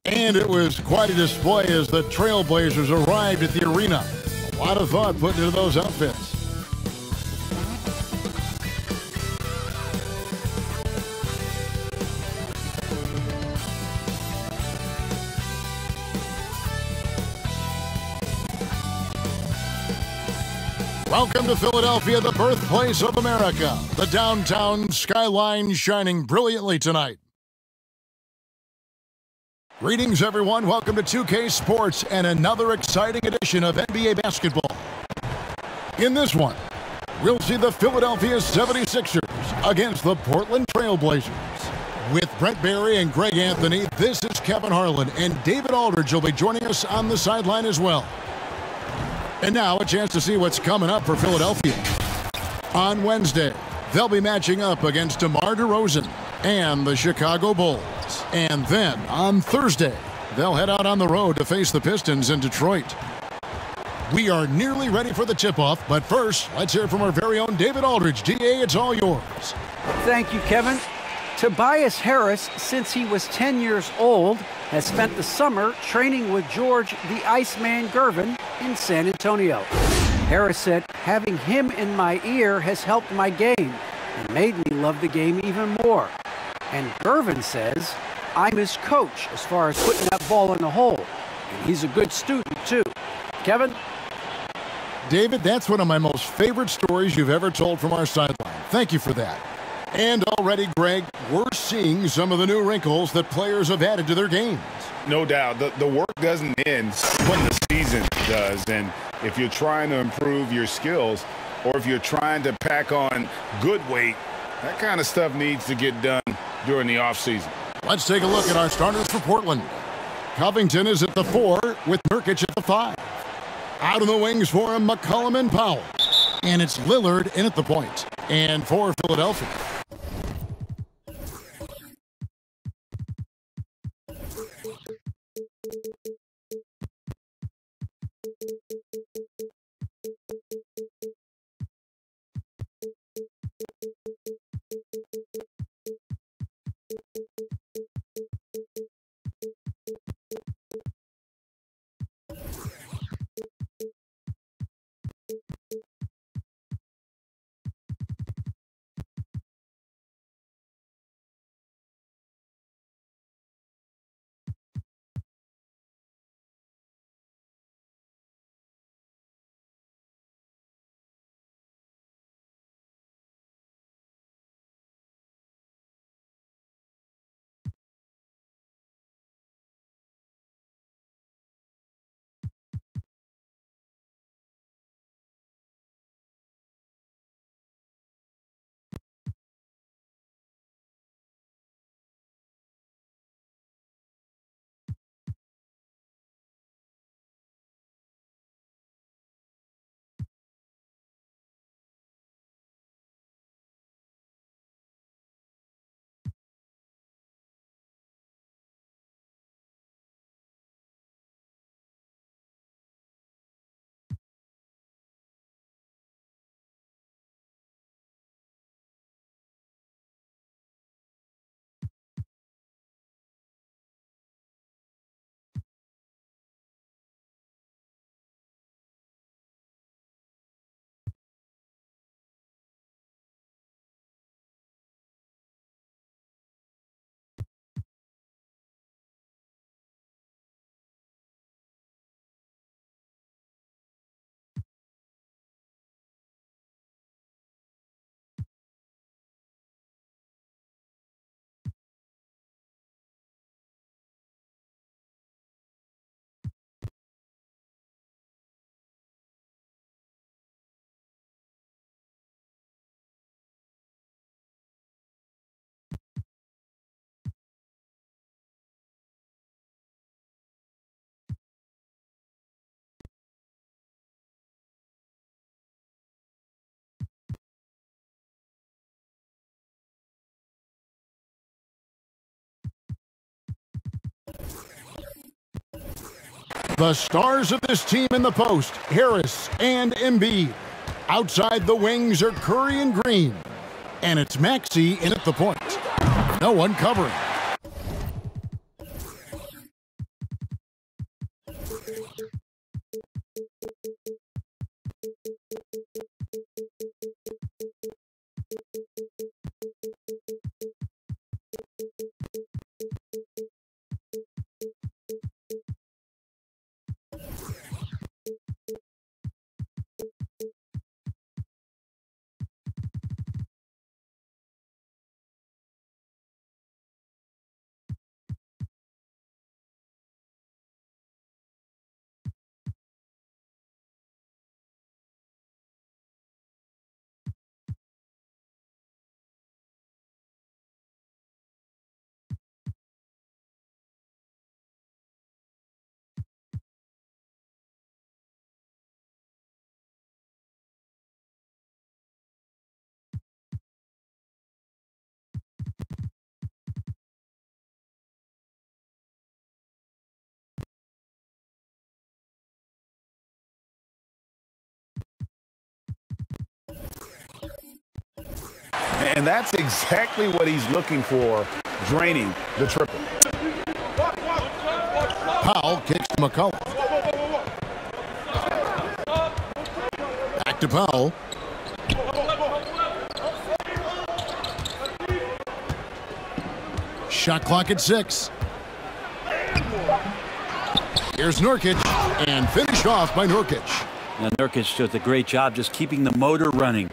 And it was quite a display as the Trailblazers arrived at the arena. A lot of thought put into those outfits. Welcome to Philadelphia, the birthplace of America. The downtown skyline shining brilliantly tonight. Greetings, everyone. Welcome to 2K Sports and another exciting edition of NBA basketball. In this one, we'll see the Philadelphia 76ers against the Portland Trailblazers. With Brent Barry and Greg Anthony, this is Kevin Harlan, and David Aldridge will be joining us on the sideline as well. And now, a chance to see what's coming up for Philadelphia. On Wednesday, they'll be matching up against DeMar DeRozan and the Chicago Bulls. And then, on Thursday, they'll head out on the road to face the Pistons in Detroit. We are nearly ready for the tip-off, but first, let's hear from our very own David Aldridge. DA, it's all yours. Thank you, Kevin. Tobias Harris, since he was 10 years old, has spent the summer training with George the Iceman Gervin in San Antonio. Harris said, "Having him in my ear has helped my game and made me love the game even more." And Gervin says, "I'm his coach as far as putting that ball in the hole. And he's a good student, too." Kevin? David, that's one of my most favorite stories you've ever told from our sideline. Thank you for that. And already, Greg, we're seeing some of the new wrinkles that players have added to their games. No doubt. The work doesn't end when the season does. And if you're trying to improve your skills or if you're trying to pack on good weight, that kind of stuff needs to get done during the offseason. Let's take a look at our starters for Portland. Covington is at the 4 with Nurkic at the 5. Out of the wings for him, McCollum and Powell. And it's Lillard in at the point. And for Philadelphia, the stars of this team in the post, Harris and Embiid. Outside the wings are Curry and Green. And it's Maxey in at the point. No one covering. And that's exactly what he's looking for, draining the triple. Powell kicks to McCollum. Back to Powell. Shot clock at 6. Here's Nurkic, and finished off by Nurkic. Now Nurkic does a great job just keeping the motor running.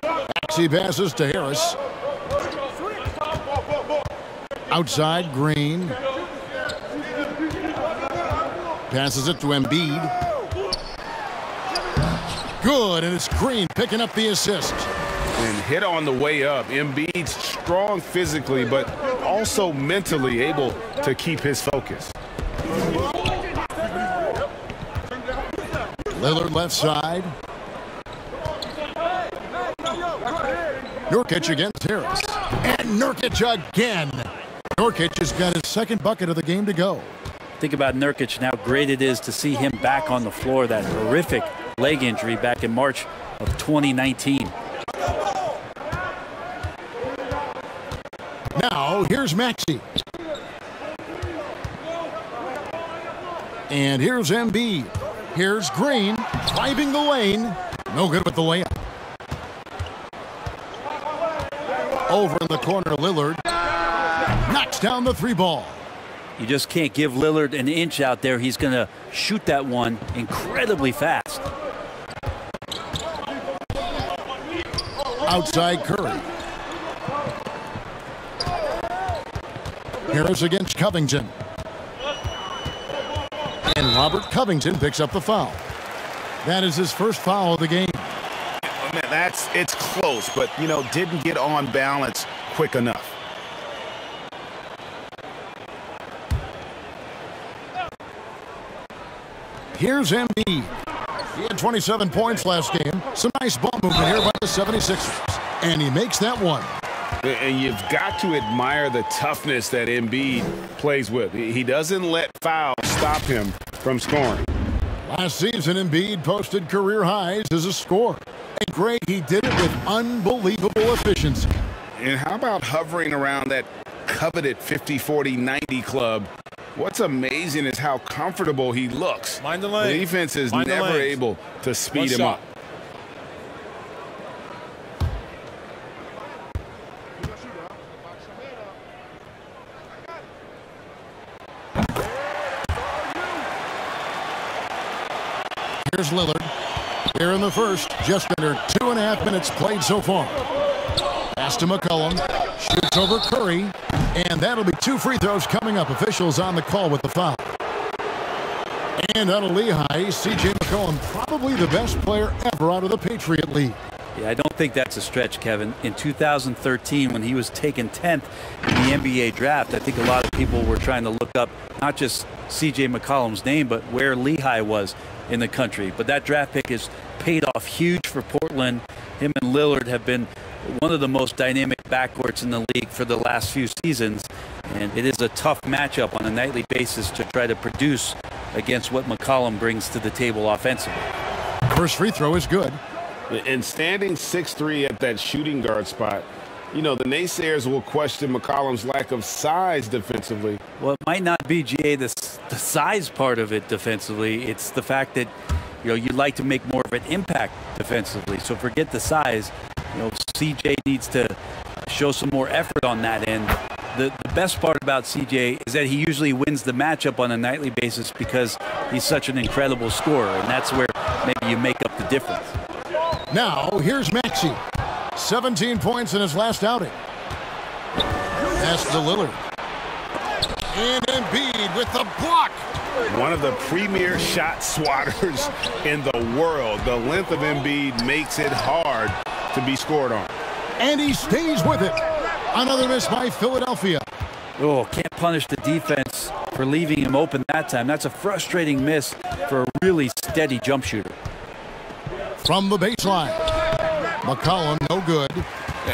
Maxey passes to Harris. Outside, Green. Passes it to Embiid. Good, and it's Green picking up the assist. And hit on the way up. Embiid's strong physically, but also mentally able to keep his focus. Lillard left side. Nurkic against Harris. And Nurkic again. Nurkic has got his second bucket of the game to go. Think about Nurkic and how great it is to see him back on the floor. That horrific leg injury back in March of 2019. Now, here's Maxey. And here's Embiid. Here's Green, driving the lane. No good with the layup. Over in the corner, Lillard knocks down the 3 ball. You just can't give Lillard an inch out there. He's going to shoot that one incredibly fast. Outside Curry. Harris against Covington. And Robert Covington picks up the foul. That is his first foul of the game. It's close, but, didn't get on balance quick enough. Here's Embiid. He had 27 points last game. Some nice ball movement here by the 76ers. And he makes that one. And you've got to admire the toughness that Embiid plays with. He doesn't let fouls stop him from scoring. Last season, Embiid posted career highs as a scorer. And great, he did it with unbelievable efficiency. And how about hovering around that coveted 50-40-90 club? What's amazing is how comfortable he looks. Mind the lane. The defense is never able to speed him up. Here's Lillard. Here in the first, just under 2.5 minutes played so far. Pass to McCollum. Shoots over Curry. And that'll be 2 free throws coming up. Officials on the call with the foul. And out of Lehigh, C.J. McCollum, probably the best player ever out of the Patriot League. Yeah, I don't think that's a stretch, Kevin. In 2013, when he was taken 10th in the NBA draft, I think a lot of people were trying to look up not just C.J. McCollum's name, but where Lehigh was in the country. But that draft pick has paid off huge for Portland. Him and Lillard have been one of the most dynamic backcourts in the league for the last few seasons. And it is a tough matchup on a nightly basis to try to produce against what McCollum brings to the table offensively. First free throw is good. And standing 6'3" at that shooting guard spot, the naysayers will question McCollum's lack of size defensively. Well, it might not be, GA, the size part of it defensively. It's the fact that, you'd like to make more of an impact defensively. So forget the size. CJ needs to show some more effort on that end. The best part about CJ is that he usually wins the matchup on a nightly basis because he's such an incredible scorer, and that's where maybe you make up the difference. Now, here's Maxey. 17 points in his last outing. Pass to Lillard. And Embiid with the block. One of the premier shot swatters in the world. The length of Embiid makes it hard to be scored on. And he stays with it. Another miss by Philadelphia. Oh, can't punish the defense for leaving him open that time. That's a frustrating miss for a really steady jump shooter. From the baseline. McCollum, no good.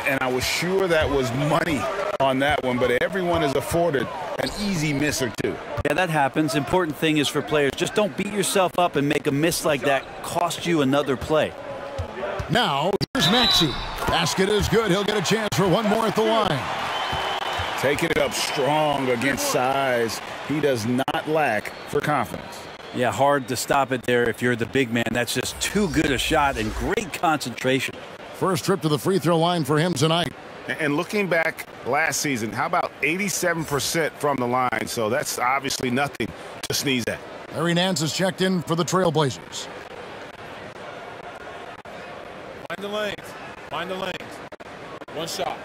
And I was sure that was money on that one, but everyone is afforded an easy miss or two. Yeah, that happens. Important thing is for players, just don't beat yourself up and make a miss like that cost you another play. Now, here's Maxey. Basket is good. He'll get a chance for one more at the line. Taking it up strong against size. He does not lack for confidence. Yeah, hard to stop it there if you're the big man. That's just too good a shot and great concentration. First trip to the free throw line for him tonight. And looking back last season, how about 87% from the line? So that's obviously nothing to sneeze at. Larry Nance is checked in for the Trailblazers. Find the lanes. Find the lanes. One shot.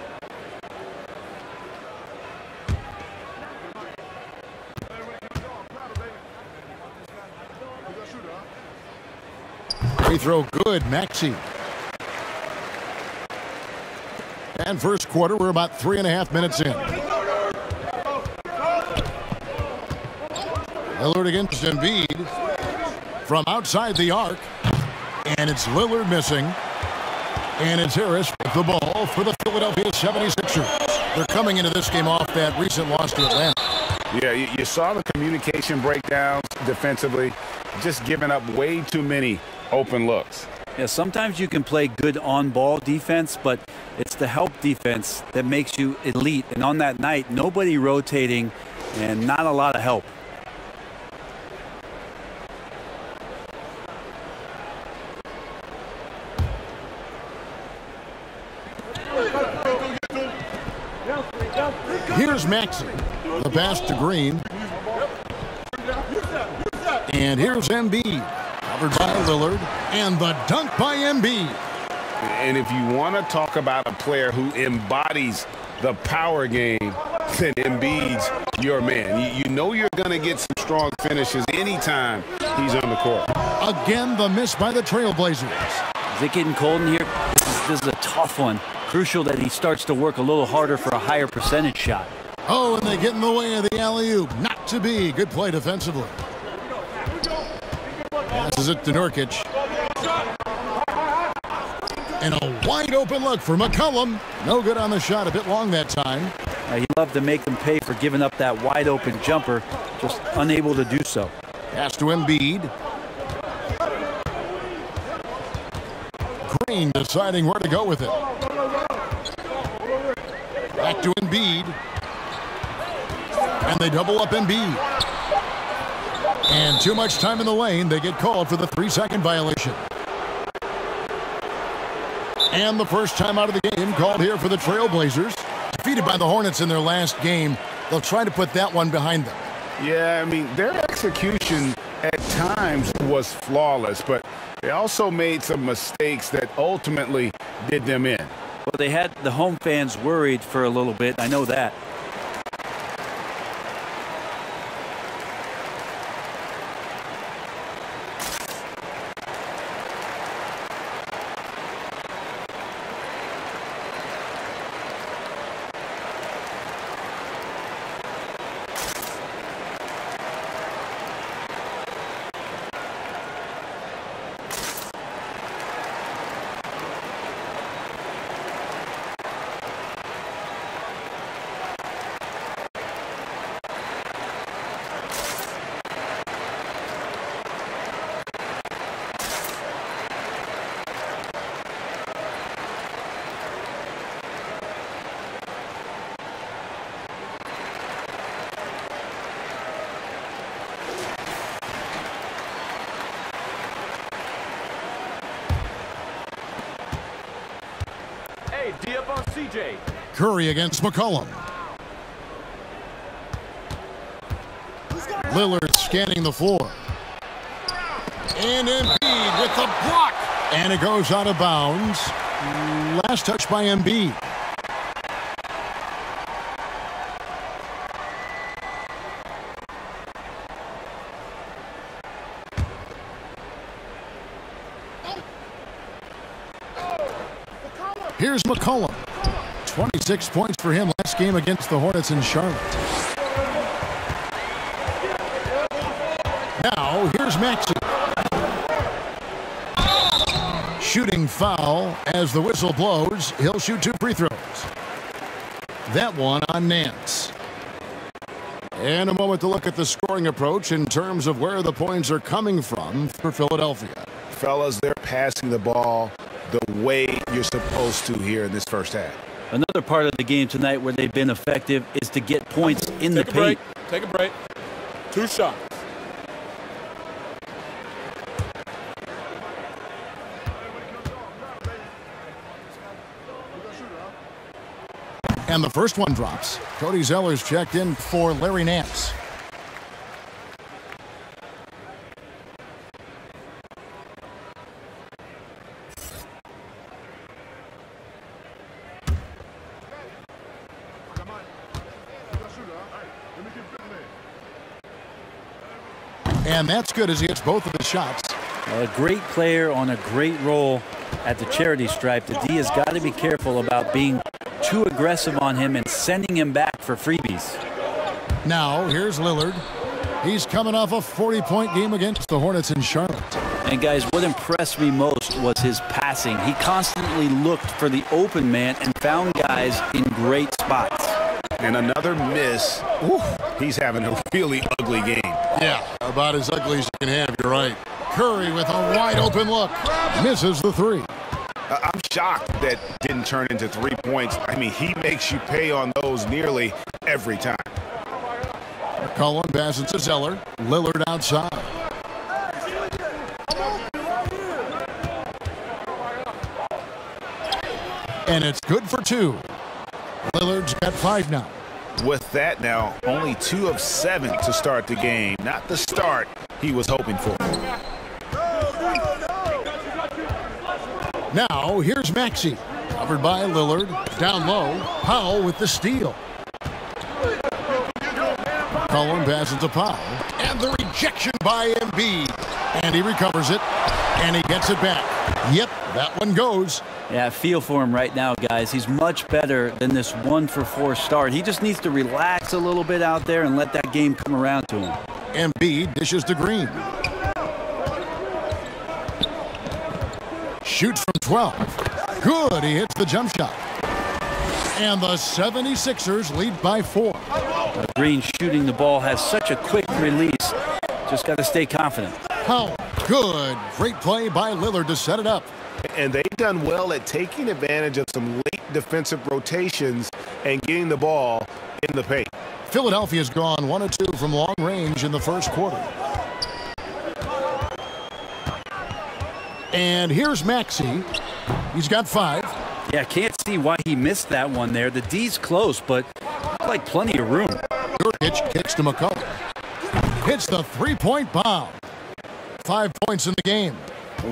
Free throw good, Maxey. And first quarter, we're about 3.5 minutes in. Lillard against Embiid from outside the arc. And it's Lillard missing. And it's Harris with the ball for the Philadelphia 76ers. They're coming into this game off that recent loss to Atlanta. Yeah, you saw the communication breakdowns defensively, just giving up way too many open looks. Yeah, sometimes you can play good on-ball defense, but it's the help defense that makes you elite. And on that night, nobody rotating and not a lot of help. Here's Maxey. The pass to Green. And here's Embiid. Covered by Lillard. And the dunk by Embiid. And if you want to talk about a player who embodies the power game, then Embiid's your man. You know you're going to get some strong finishes anytime he's on the court. Again, the miss by the Trailblazers. Is it getting cold in here? This is a tough one. Crucial that he starts to work a little harder for a higher percentage shot. Oh, and they get in the way of the alley-oop. Not to be. Good play defensively. Passes it to Nurkic. And a wide open look for McCollum. No good on the shot. A bit long that time. He loved to make them pay for giving up that wide open jumper. Just unable to do so. Pass to Embiid. Green deciding where to go with it. Back to Embiid. And they double up Embiid. And too much time in the lane. They get called for the 3-second violation. And the first time out of the game called here for the Trailblazers. Defeated by the Hornets in their last game. They'll try to put that one behind them. Yeah, I mean, their execution at times was flawless, but they also made some mistakes that ultimately did them in. Well, they had the home fans worried for a little bit. I know that. Curry against McCollum. Lillard scanning the floor. And Embiid with the block. And it goes out of bounds. Last touch by Embiid. Here's McCollum. 26 points for him last game against the Hornets in Charlotte. Now, here's Maxey. Shooting foul as the whistle blows. He'll shoot 2 free throws. That one on Nance. And a moment to look at the scoring approach in terms of where the points are coming from for Philadelphia. Fellas, they're passing the ball the way you're supposed to here in this first half. Another part of the game tonight where they've been effective is to get points in the paint. Take a break. 2 shots. And the first one drops. Cody Zeller's checked in for Larry Nance. And that's good as he hits both of his shots. A great player on a great role at the charity stripe. The D has got to be careful about being too aggressive on him and sending him back for freebies. Now, here's Lillard. He's coming off a 40-point game against the Hornets in Charlotte. And guys, what impressed me most was his passing. He constantly looked for the open man and found guys in great spots. And another miss. Ooh, he's having a really ugly game. Yeah, about as ugly as you can have, you're right. Curry with a wide open look. Misses the three. I'm shocked that didn't turn into 3 points. I mean, he makes you pay on those nearly every time. McCollum passes to Zeller. Lillard outside. And it's good for 2. Lillard's got 5 now. With that now, only 2 of 7 to start the game. Not the start he was hoping for. Now, here's Maxey. Covered by Lillard. Down low. Powell with the steal. McCollum passes to Powell. And the rejection by Embiid. And he recovers it. And he gets it back. Yep, that one goes. Yeah, I feel for him right now, guys. He's much better than this 1-for-4 start. He just needs to relax a little bit out there and let that game come around to him. Embiid dishes to Green. Shoots from 12. Good, he hits the jump shot. And the 76ers lead by 4. Green shooting the ball has such a quick release. Just got to stay confident. Powell, good. Great play by Lillard to set it up. And they've done well at taking advantage of some late defensive rotations and getting the ball in the paint. Philadelphia's gone 1 of 2 from long range in the first quarter. And here's Maxey. He's got 5. Yeah, can't see why he missed that one there. The D's close, but like plenty of room. Nurkic kicks to McCollum. Hits the three-point bomb. 5 points in the game.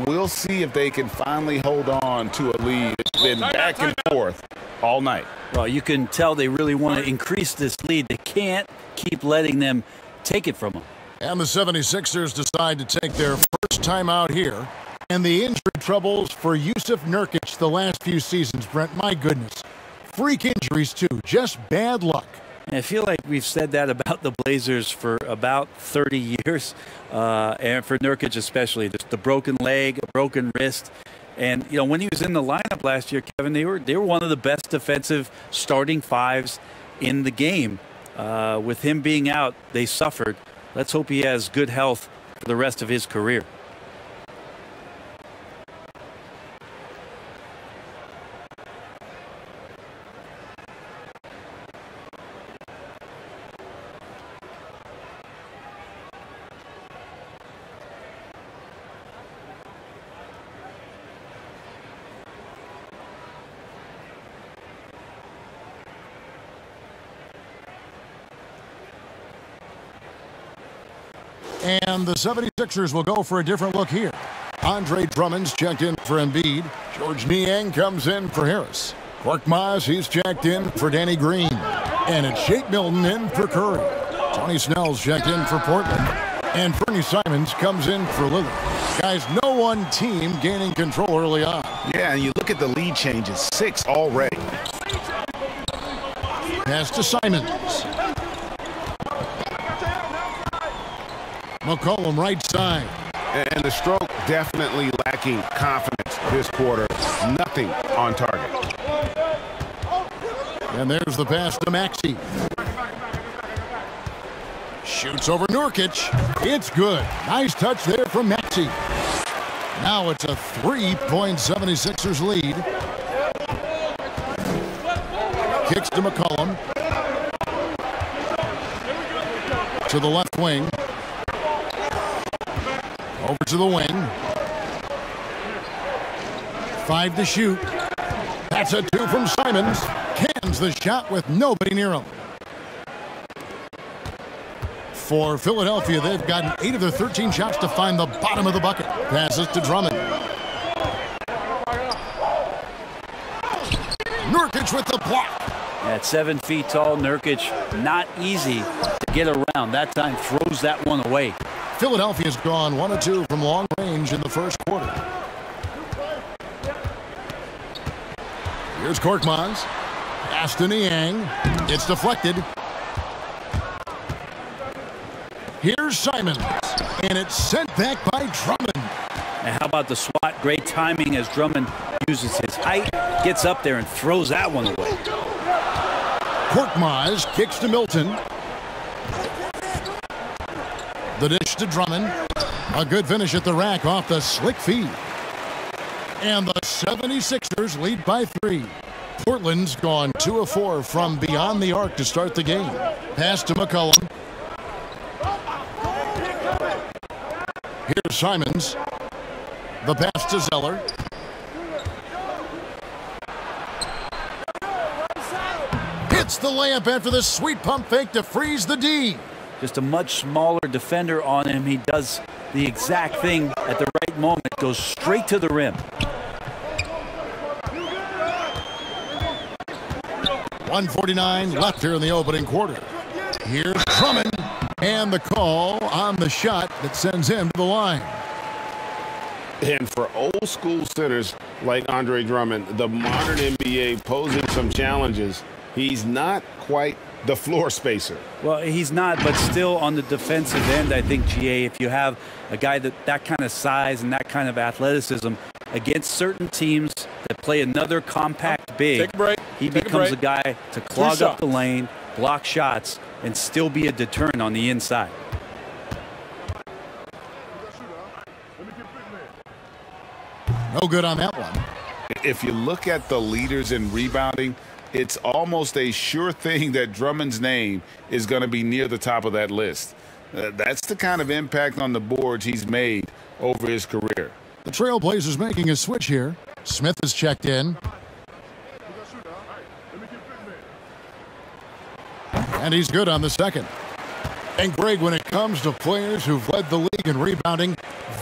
We'll see if they can finally hold on to a lead. It's been back and forth all night. Well, you can tell they really want to increase this lead. They can't keep letting them take it from them. And the 76ers decide to take their first time out here. And the injury troubles for Yusuf Nurkic the last few seasons, Brent. My goodness. Freak injuries, too. Just bad luck. I feel like we've said that about the Blazers for about 30 years, and for Nurkic especially. The broken leg, a broken wrist. And, you know, when he was in the lineup last year, Kevin, they were one of the best defensive starting fives in the game. With him being out, they suffered. Let's hope he has good health for the rest of his career. And the 76ers will go for a different look here. Andre Drummond's checked in for Embiid. George Niang comes in for Harris. Korkmaz, he's checked in for Danny Green. And it's Shake Milton in for Curry. Tony Snell's checked in for Portland. And Fernie Simons comes in for Lillard. Guys, no one team gaining control early on. Yeah, and you look at the lead changes. 6 already. Pass to Simons. McCollum right side. And the stroke definitely lacking confidence this quarter. Nothing on target. And there's the pass to Maxey. Shoots over Nurkic. It's good. Nice touch there from Maxey. Now it's a 3-point 76ers lead. Kicks to McCollum. To the left wing. Over to the wing. 5 to shoot. That's a 2 from Simons. Cans the shot with nobody near him. For Philadelphia, they've gotten 8 of their 13 shots to find the bottom of the bucket. Passes to Drummond. Nurkic with the block. At 7 feet tall, Nurkic, not easy to get around. That time throws that one away. Philadelphia's gone 1 of 2 from long range in the first quarter. Here's Korkmaz. Pass to Niang. It's deflected. Here's Simons. And it's sent back by Drummond. And how about the swat? Great timing as Drummond uses his height, gets up there and throws that one away. Korkmaz kicks to Milton. The dish to Drummond. A good finish at the rack off the slick feed. And the 76ers lead by 3. Portland's gone 2 of 4 from beyond the arc to start the game. Pass to McCollum. Here's Simons. The pass to Zeller. Hits the layup after the sweet pump fake to freeze the D. Just a much smaller defender on him. He does the exact thing at the right moment. Goes straight to the rim. 1:49 left here in the opening quarter. Here's Drummond. And the call on the shot that sends him to the line. And for old school centers like Andre Drummond, the modern NBA posing some challenges. He's not quite the floor spacer. Well, he's not, but still on the defensive end, I think, GA, if you have a guy that kind of size and that kind of athleticism against certain teams that play another compact big, Take a break. he Take becomes a a guy to clog up the lane, block shots, and still be a deterrent on the inside. No good on that one. If you look at the leaders in rebounding, it's almost a sure thing that Drummond's name is going to be near the top of that list. That's the kind of impact on the boards he's made over his career. The Trailblazers making a switch here. Smith is checked in. And he's good on the second. And Greg, when it comes to players who've led the league in rebounding,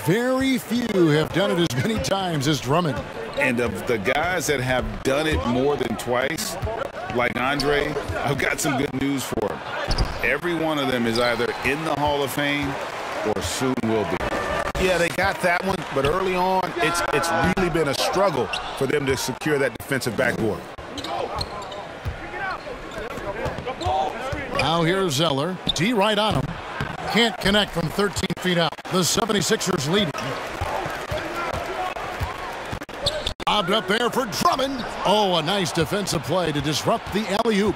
very few have done it as many times as Drummond. And of the guys that have done it more than twice, like Andre, I've got some good news for him. Every one of them is either in the Hall of Fame or soon will be. Yeah, they got that one, but early on, it's really been a struggle for them to secure that defensive backboard. Now here's Zeller. D right on him. Can't connect from 13 feet out. The 76ers leading. Lobbed up there for Drummond. Oh, a nice defensive play to disrupt the alley-oop.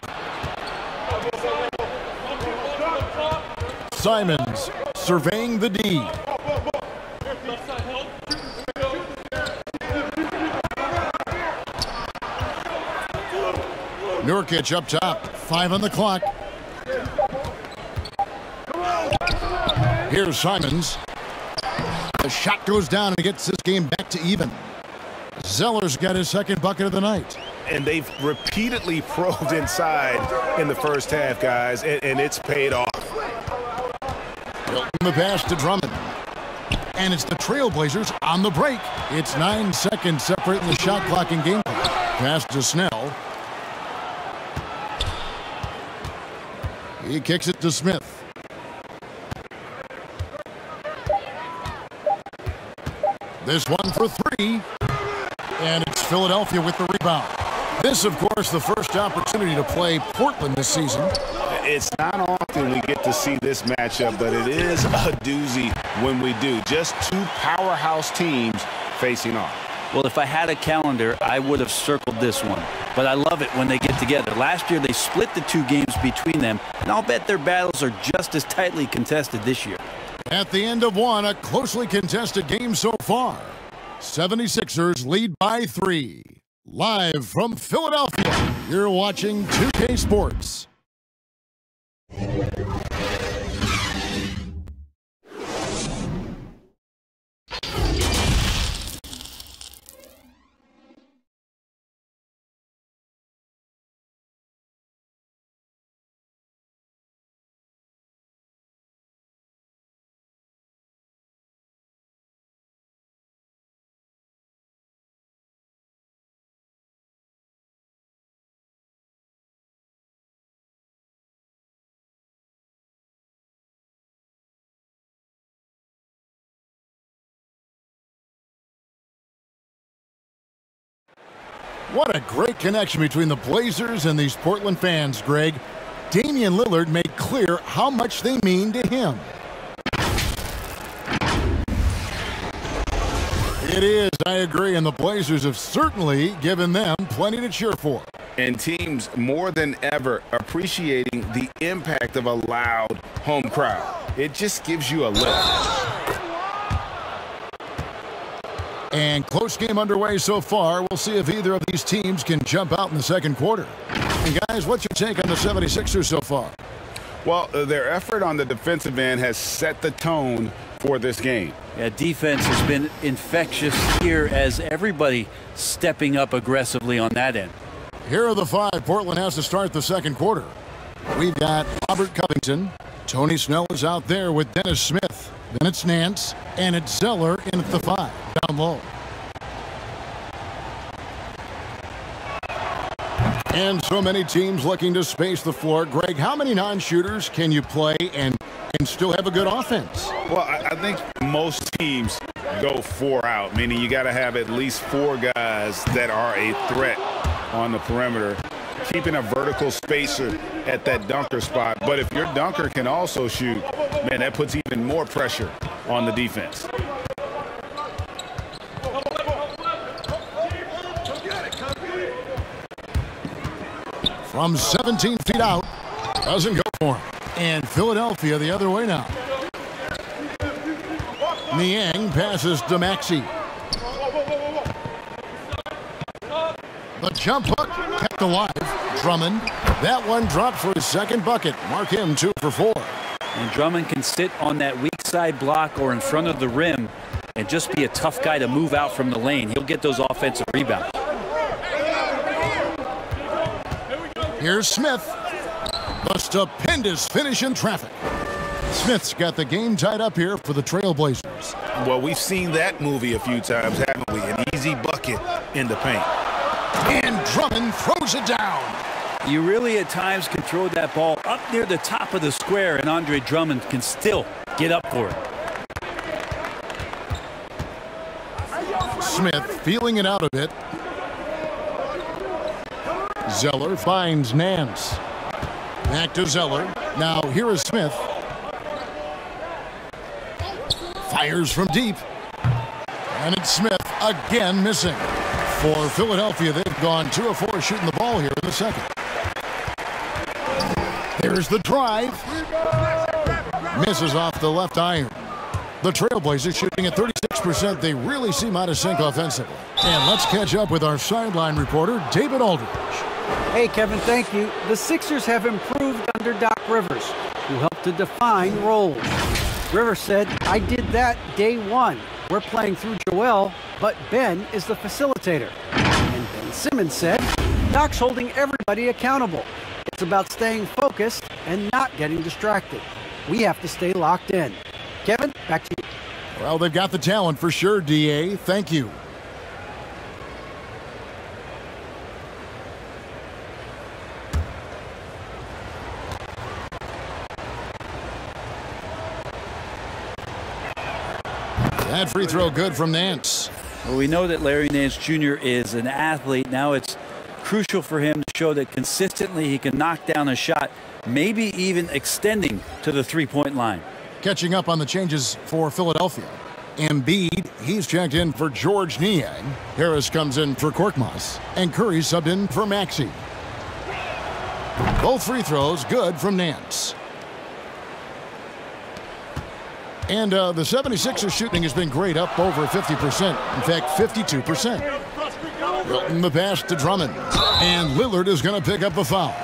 Simons surveying the D. Nurkic up top. 5 on the clock. Here's Simons. The shot goes down and gets this game back to even. Zeller's got his second bucket of the night. And they've repeatedly probed inside in the first half, guys, and it's paid off. Hilton the pass to Drummond. And it's the Trailblazers on the break. It's 9 seconds separating the shot clock and game clock. Pass to Snell. He kicks it to Smith. This one for 3. And it's Philadelphia with the rebound. This, of course, the first opportunity to play Portland this season. It's not often we get to see this matchup, but it is a doozy when we do. Just two powerhouse teams facing off. Well, if I had a calendar, I would have circled this one. But I love it when they get together. Last year, they split the two games between them, and I'll bet their battles are just as tightly contested this year. At the end of one, a closely contested game so far. 76ers lead by 3. Live from Philadelphia, you're watching 2K Sports. What a great connection between the Blazers and these Portland fans, Greg. Damian Lillard made clear how much they mean to him. It is, I agree, and the Blazers have certainly given them plenty to cheer for. And teams more than ever appreciating the impact of a loud home crowd. It just gives you a lift. And close game underway so far. We'll see if either of these teams can jump out in the second quarter. And guys, what's your take on the 76ers so far? Well, their effort on the defensive end has set the tone for this game. Yeah, defense has been infectious here as everybody stepping up aggressively on that end. Here are the 5 Portland has to start the second quarter. We've got Robert Covington. Tony Snell is out there with Dennis Smith. Then it's Nance, and it's Zeller in at the 5, down low. And so many teams looking to space the floor. Greg, how many non-shooters can you play and still have a good offense? Well, I think most teams go 4 out, meaning you got to have at least 4 guys that are a threat on the perimeter, keeping a vertical spacer at that dunker spot. But if your dunker can also shoot, man, that puts even more pressure on the defense. From 17 feet out, doesn't go for him. And Philadelphia the other way now. Niang passes to Maxey. The jump hook kept alive. Drummond, that one dropped for his second bucket. Mark him 2 for 4. And Drummond can sit on that weak side block or in front of the rim and just be a tough guy to move out from the lane. He'll get those offensive rebounds. Here's Smith. The stupendous finish in traffic. Smith's got the game tied up here for the Trailblazers. Well, we've seen that movie a few times, haven't we? An easy bucket in the paint. And Drummond throws it down. You really at times can throw that ball up near the top of the square, and Andre Drummond can still get up for it. Smith feeling it out a bit. Zeller finds Nance. Back to Zeller. Now here is Smith. Fires from deep. And it's Smith again missing. For Philadelphia, they've gone 2 of 4 shooting the ball here in the second. There's the drive. Misses off the left iron. The Trailblazers shooting at 36%. They really seem out of sync offensively. And let's catch up with our sideline reporter, David Aldridge. Hey, Kevin, thank you. The Sixers have improved under Doc Rivers, who helped to define roles. Rivers said, "I did that day 1. We're playing through Joel, but Ben is the facilitator." And Ben Simmons said, "Doc's holding everybody accountable. It's about staying focused and not getting distracted. We have to stay locked in." Kevin, back to you. Well, they've got the talent for sure, DA. Thank you. That free throw good from Nance. Well, we know that Larry Nance Jr. is an athlete. Now it's crucial for him to show that consistently he can knock down a shot, maybe even extending to the three-point line. Catching up on the changes for Philadelphia. Embiid, he's checked in for George Niang. Harris comes in for Korkmaz. And Curry subbed in for Maxey. Both free throws good from Nance. And the 76ers shooting has been great, up over 50%. In fact, 52%. Milton the pass to Drummond. And Lillard is going to pick up the foul.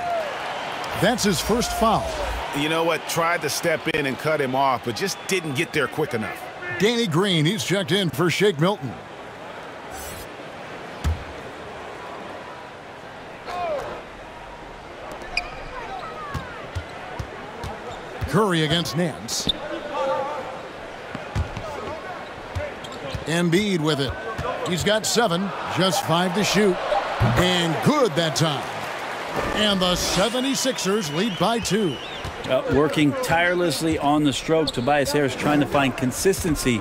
That's his first foul. You know what? Tried to step in and cut him off, but just didn't get there quick enough. Danny Green, he's checked in for Shake Milton. Curry against Nance. Embiid with it. He's got 7, just 5 to shoot. And good that time. And the 76ers lead by 2. Working tirelessly on the stroke. Tobias Harris trying to find consistency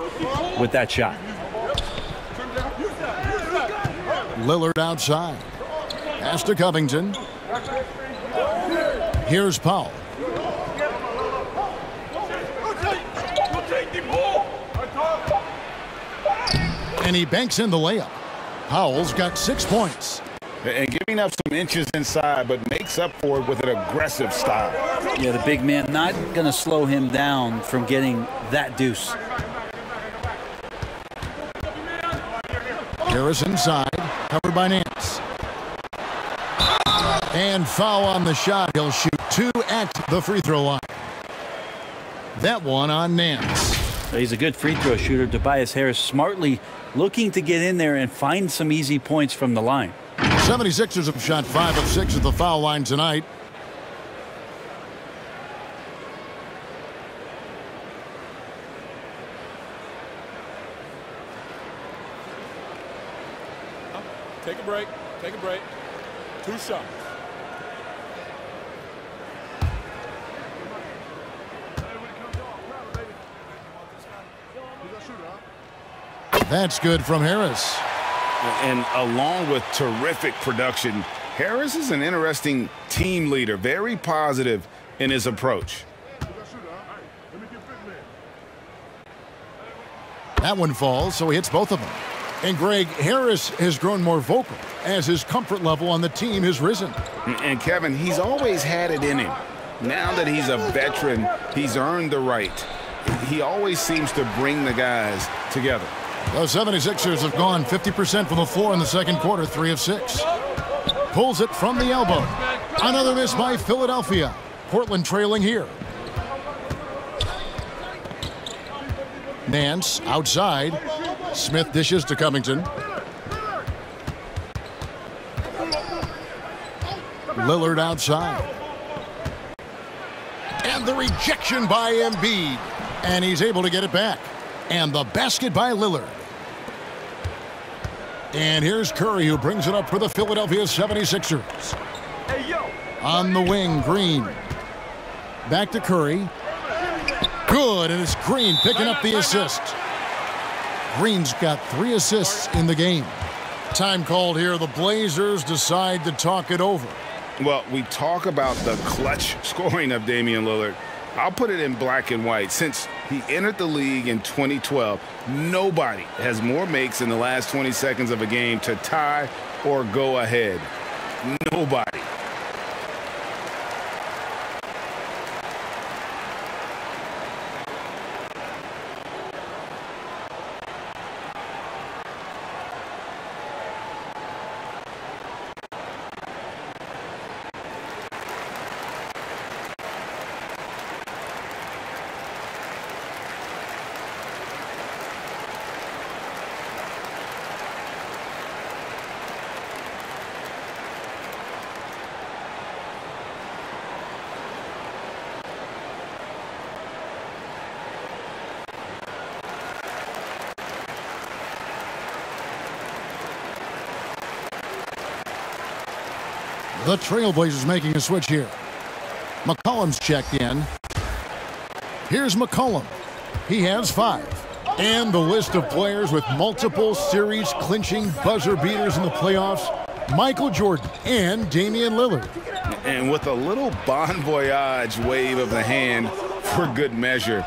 with that shot. Lillard outside. Pass to Covington. Here's Powell. And he banks in the layup. Powell's got 6 points. And giving up some inches inside, but makes up for it with an aggressive style. Yeah, the big man not going to slow him down from getting that deuce. Harris inside, covered by Nance. And foul on the shot. He'll shoot 2 at the free throw line. That one on Nance. He's a good free throw shooter. Tobias Harris smartly looking to get in there and find some easy points from the line. 76ers have shot 5 of 6 at the foul line tonight. Take a break. Take a break. 2 shots. That's good from Harris. And along with terrific production, Harris is an interesting team leader, very positive in his approach. That one falls, so he hits both of them. And Greg, Harris has grown more vocal as his comfort level on the team has risen. And Kevin, he's always had it in him. Now that he's a veteran, he's earned the right. He always seems to bring the guys together. The 76ers have gone 50% from the floor in the second quarter, 3 of 6. Pulls it from the elbow. Another miss by Philadelphia. Portland trailing here. Nance outside. Smith dishes to Covington. Lillard outside. And the rejection by Embiid. And he's able to get it back. And the basket by Lillard. And here's Curry, who brings it up for the Philadelphia 76ers. On the wing, Green. Back to Curry. Good, and it's Green picking up the assist. Green's got 3 assists in the game. Time called here. The Blazers decide to talk it over. Well, we talk about the clutch scoring of Damian Lillard. I'll put it in black and white. Since he entered the league in 2012, nobody has more makes in the last 20 seconds of a game to tie or go ahead. Nobody. The Trailblazers making a switch here. McCollum's checked in. Here's McCollum. He has 5. And the list of players with multiple series-clinching buzzer beaters in the playoffs, Michael Jordan and Damian Lillard. And with a little bon voyage wave of the hand for good measure,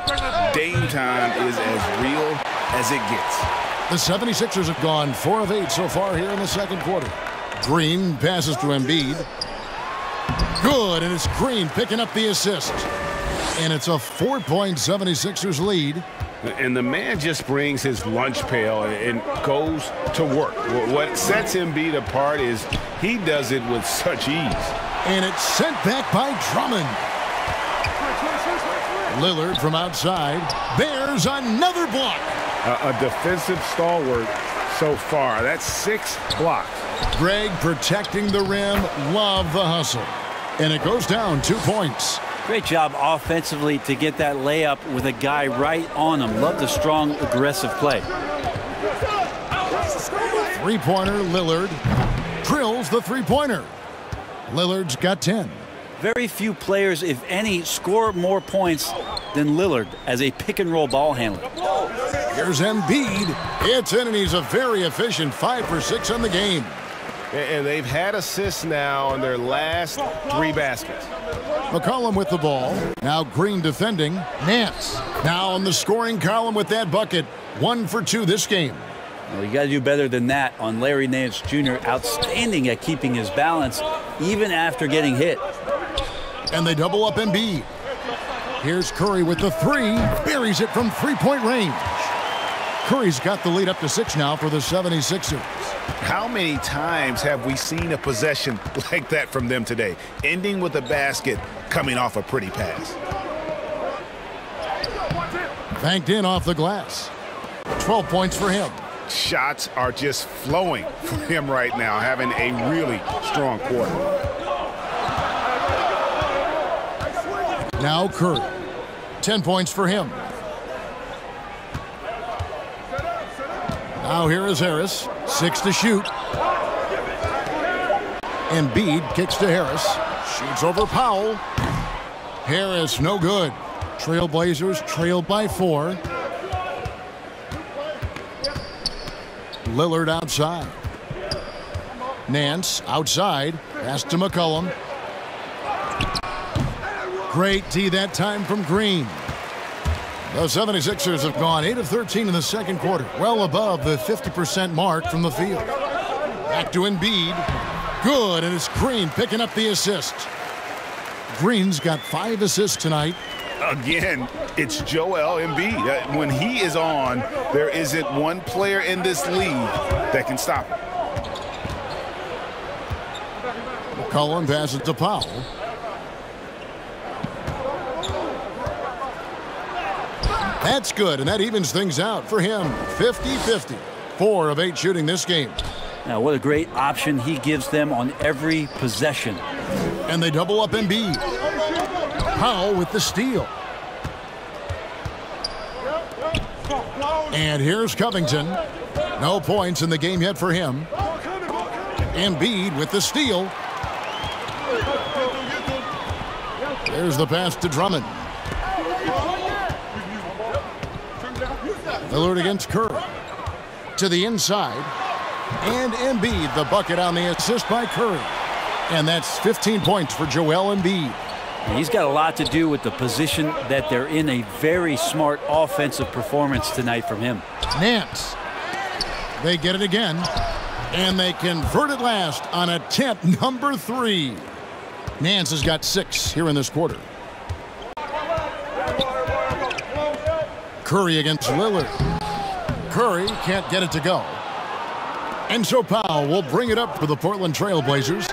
Dame time is as real as it gets. The 76ers have gone 4 of 8 so far here in the second quarter. Green passes to Embiid. Good, and it's Green picking up the assist. And it's a 4-point 76ers lead. And the man just brings his lunch pail and goes to work. What sets Embiid apart is he does it with such ease. And it's sent back by Drummond. Lillard from outside. There's another block. A defensive stalwart so far. That's 6 blocks. Greg protecting the rim. Love the hustle. And it goes down 2 points. Great job offensively to get that layup with a guy right on him. Love the strong, aggressive play. Three-pointer, Lillard. Drills the three-pointer. Lillard's got 10. Very few players, if any, score more points than Lillard as a pick-and-roll ball handler. Here's Embiid. It's in, and he's a very efficient 5 for 6 on the game. And they've had assists now on their last 3 baskets. McCollum with the ball. Now Green defending. Nance now on the scoring column with that bucket. 1 for 2 this game. Well, you got to do better than that on Larry Nance Jr. Outstanding at keeping his balance even after getting hit. And they double up Embiid. Here's Curry with the 3. Buries it from three-point range. Curry's got the lead up to 6 now for the 76ers. How many times have we seen a possession like that from them today? Ending with a basket, coming off a pretty pass. Banked in off the glass. 12 points for him. Shots are just flowing for him right now, having a really strong quarter. Now Curry. 10 points for him. Now here is Harris. 6 to shoot. Embiid kicks to Harris. Shoots over Powell. Harris no good. Trailblazers trail by 4. Lillard outside. Nance outside. Pass to McCollum. Great D that time from Green. The 76ers have gone 8 of 13 in the second quarter, well above the 50% mark from the field. Back to Embiid. Good, and it's Green picking up the assist. Green's got 5 assists tonight. Again, it's Joel Embiid. When he is on, there isn't one player in this league that can stop him. McCollum passes to Powell. That's good, and that evens things out for him. 50-50. 4 of 8 shooting this game. Now, what a great option he gives them on every possession. And they double up Embiid. Powell with the steal. And here's Covington. No points in the game yet for him. Embiid with the steal. There's the pass to Drummond. Lillard against Curry. To the inside. And Embiid, the bucket on the assist by Curry. And that's 15 points for Joel Embiid. He's got a lot to do with the position that they're in. A very smart offensive performance tonight from him. Nance. They get it again. And they convert it last on attempt number 3. Nance has got 6 here in this quarter. Curry against Lillard. Curry can't get it to go. And so Powell will bring it up for the Portland Trailblazers.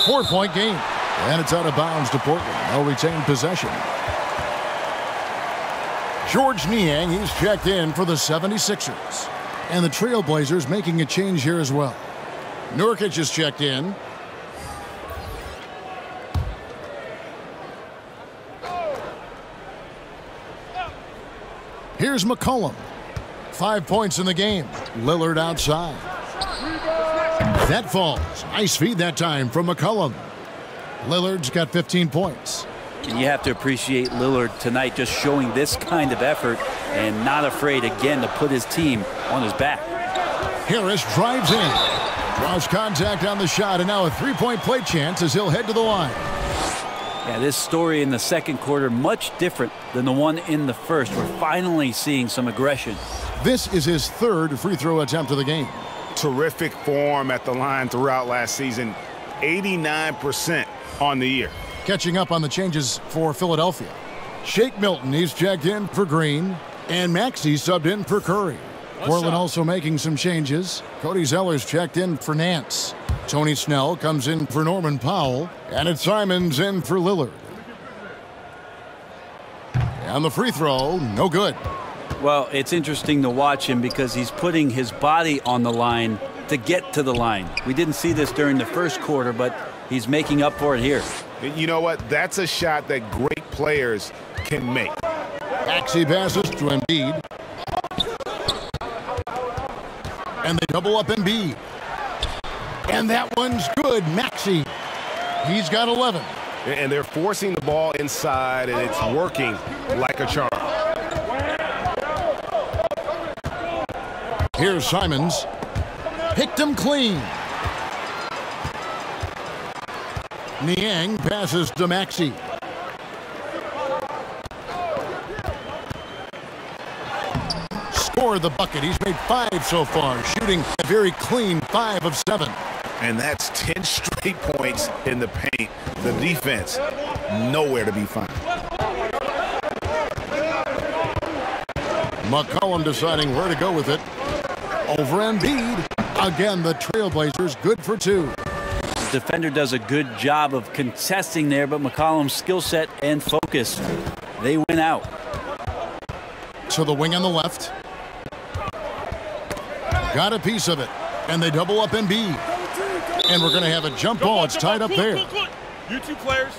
4-point game. And it's out of bounds to Portland. They'll retain possession. George Niang, he's checked in for the 76ers. And the Trailblazers making a change here as well. Nurkic is checked in. Here's McCollum. 5 points in the game. Lillard outside. That falls. Nice feed that time from McCollum. Lillard's got 15 points. And you have to appreciate Lillard tonight just showing this kind of effort and not afraid again to put his team on his back. Harris drives in. Draws contact on the shot, and now a 3-point play chance as he'll head to the line. Yeah, this story in the second quarter much different than the one in the first. We're finally seeing some aggression. This is his 3rd free throw attempt of the game. Terrific form at the line throughout last season. 89% on the year. Catching up on the changes for Philadelphia. Shake Milton, he's checked in for Green. And Maxey subbed in for Curry. Portland also making some changes. Cody Zeller's checked in for Nance. Tony Snell comes in for Norman Powell. And it's Simons in for Lillard. And the free throw, no good. Well, it's interesting to watch him because he's putting his body on the line to get to the line. We didn't see this during the first quarter, but he's making up for it here. You know what? That's a shot that great players can make. Maxey passes to Embiid. And they double up Embiid. And that one's good. Maxey. He's got 11. And they're forcing the ball inside, and it's working like a charm. Here's Simons. Picked him clean. Niang passes to Maxey. Scored the bucket. He's made 5 so far, shooting a very clean 5 of 7. And that's 10 straight points in the paint. The defense, nowhere to be found. McCollum deciding where to go with it. Over Embiid. Again, the Trailblazers good for 2. The defender does a good job of contesting there, but McCollum's skill set and focus, they win out. So the wing on the left. Got a piece of it. And they double up Embiid. And we're going to have a jump ball. It's tied up there. You two players.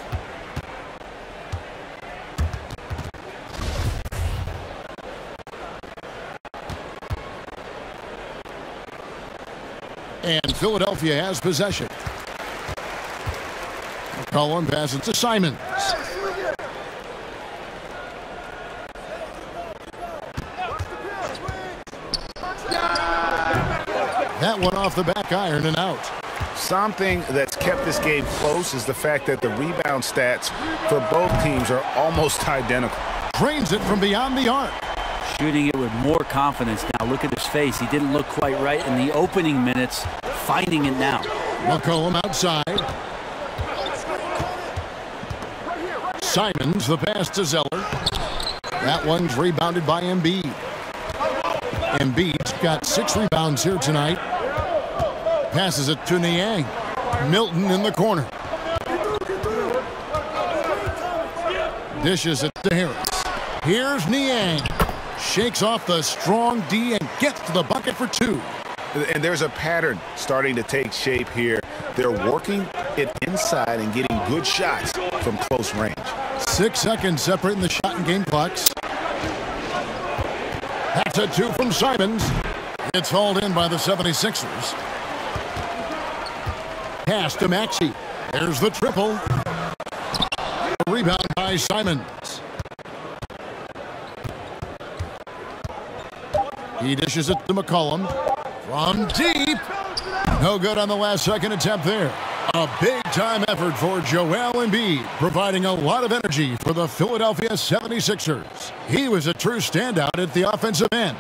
And Philadelphia has possession. McCollum passes to Simons. That one off the back iron and out. Something that's kept this game close is the fact that the rebound stats for both teams are almost identical. Drains it from beyond the arc. Shooting it with more confidence now. Look at his face. He didn't look quite right in the opening minutes. Finding it now. McCollum outside. Simons, the pass to Zeller. That one's rebounded by Embiid. Embiid's got 6 rebounds here tonight. Passes it to Niang. Milton in the corner. Dishes it to Harris. Here's Niang. Shakes off the strong D and gets to the bucket for 2. And there's a pattern starting to take shape here. They're working it inside and getting good shots from close range. 6 seconds separating the shot and game clocks. That's a 2 from Simons. It's hauled in by the 76ers. Pass to Maxey. There's the triple. A rebound by Simons. He dishes it to McCollum. From deep. No good on the last second attempt there. A big-time effort for Joel Embiid, providing a lot of energy for the Philadelphia 76ers. He was a true standout at the offensive end.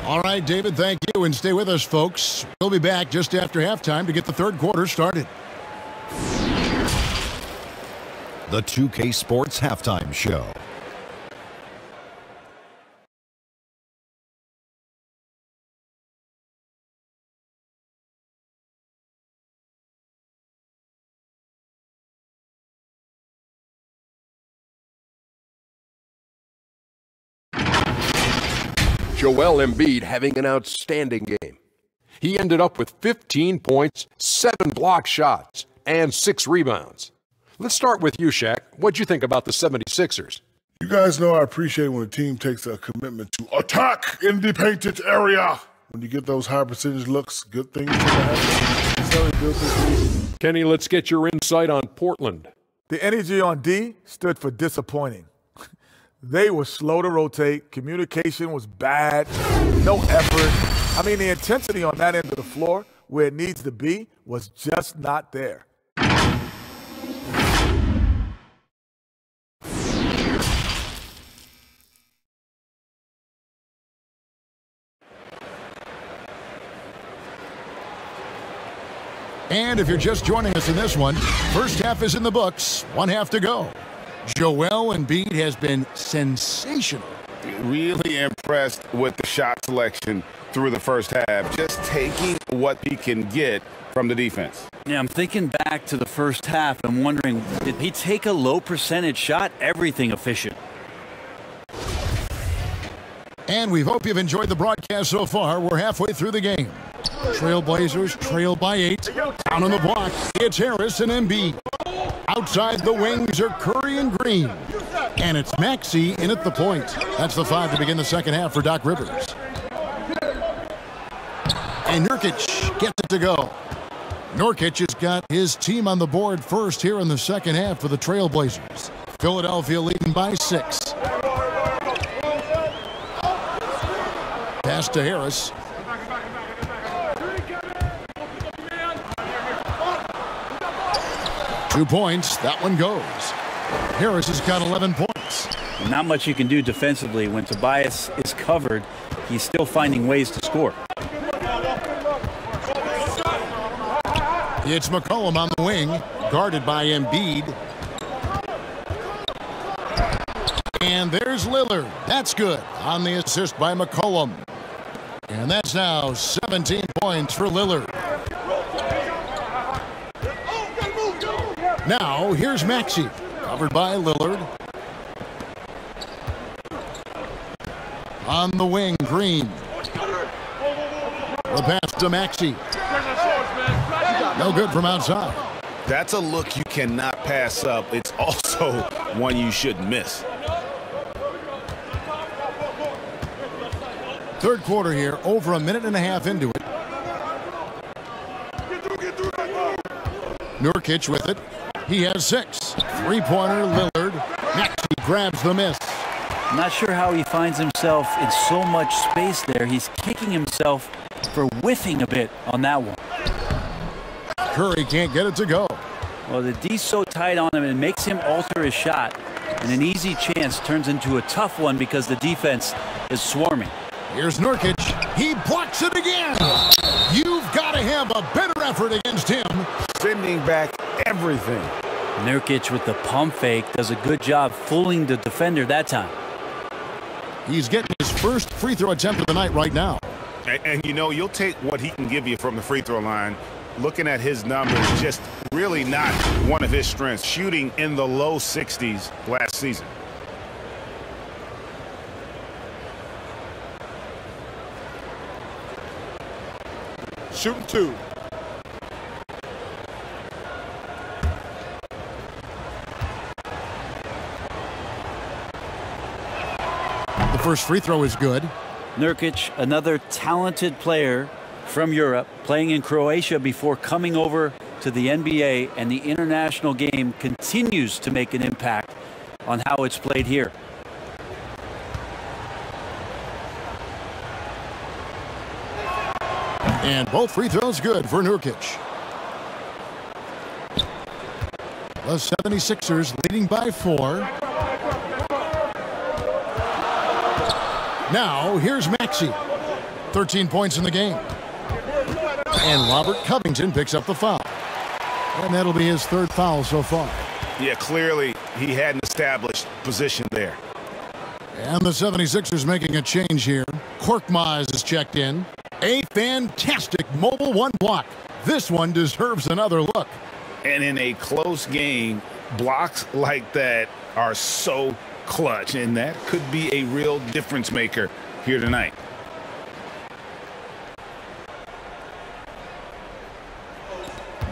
All right, David, thank you, and stay with us, folks. We'll be back just after halftime to get the third quarter started. The 2K Sports Halftime Show. Joel Embiid having an outstanding game. He ended up with 15 points, 7 block shots, and 6 rebounds. Let's start with you, Shaq. What'd you think about the 76ers? You guys know I appreciate when a team takes a commitment to attack in the painted area. When you get those high percentage looks, good things to happen. It's very good this week. Kenny, let's get your insight on Portland. The energy on D stood for disappointing. They were slow to rotate. Communication was bad. No effort. I mean, the intensity on that end of the floor, where it needs to be, was just not there. And if you're just joining us in this one, first half is in the books, 1 half to go. Joel Embiid has been sensational Really impressed with the shot selection through the first half, just taking what he can get from the defense. Yeah, I'm thinking back to the first half and wondering, did he take a low percentage shot? Everything efficient. And we hope you've enjoyed the broadcast so far. We're halfway through the game. Trailblazers trail by 8. Down on the block, it's Harris and Embiid. Outside the wings are Curry and Green. And it's Maxey in at the point. That's the 5 to begin the second half for Doc Rivers. And Nurkic gets it to go. Nurkic has got his team on the board first here in the second half for the Trailblazers. Philadelphia leading by 6. Pass to Harris. Two points. That one goes. Harris has got 11 points. Not much you can do defensively. When Tobias is covered, he's still finding ways to score. It's McCollum on the wing, guarded by Embiid. And there's Lillard. That's good on the assist by McCollum. And that's now 17 points for Lillard. Now, here's Maxey, covered by Lillard. On the wing, Green. The pass to Maxey. No good from outside. That's a look you cannot pass up. It's also one you shouldn't miss. Third quarter here, over a minute and a half into it. Nurkic with it. He has 6. Three-pointer, Lillard. Maxey grabs the miss. I'm not sure how he finds himself in so much space there. He's kicking himself for whiffing a bit on that one. Curry can't get it to go. Well, the D's so tight on him, it makes him alter his shot. And an easy chance turns into a tough one because the defense is swarming. Here's Nurkic. He blocks it again. You've got to have a better effort against him. Sending back everything. Nurkic with the pump fake does a good job fooling the defender that time. He's getting his first free throw attempt of the night right now. And you know, you'll take what he can give you from the free throw line. Looking at his numbers, just really not one of his strengths. Shooting in the low 60s last season. Shooting 2. The first free throw is good. Nurkic, another talented player from Europe, playing in Croatia before coming over to the NBA, and the international game continues to make an impact on how it's played here. And both free throws good for Nurkic. The 76ers leading by 4. Now, here's Maxey. 13 points in the game. And Robert Covington picks up the foul. And that'll be his 3rd foul so far. Yeah, clearly he hadn't established position there. And the 76ers making a change here. Korkmaz is checked in. A fantastic mobile one block. This one deserves another look. And in a close game, blocks like that are so clutch, and that could be a real difference maker here tonight.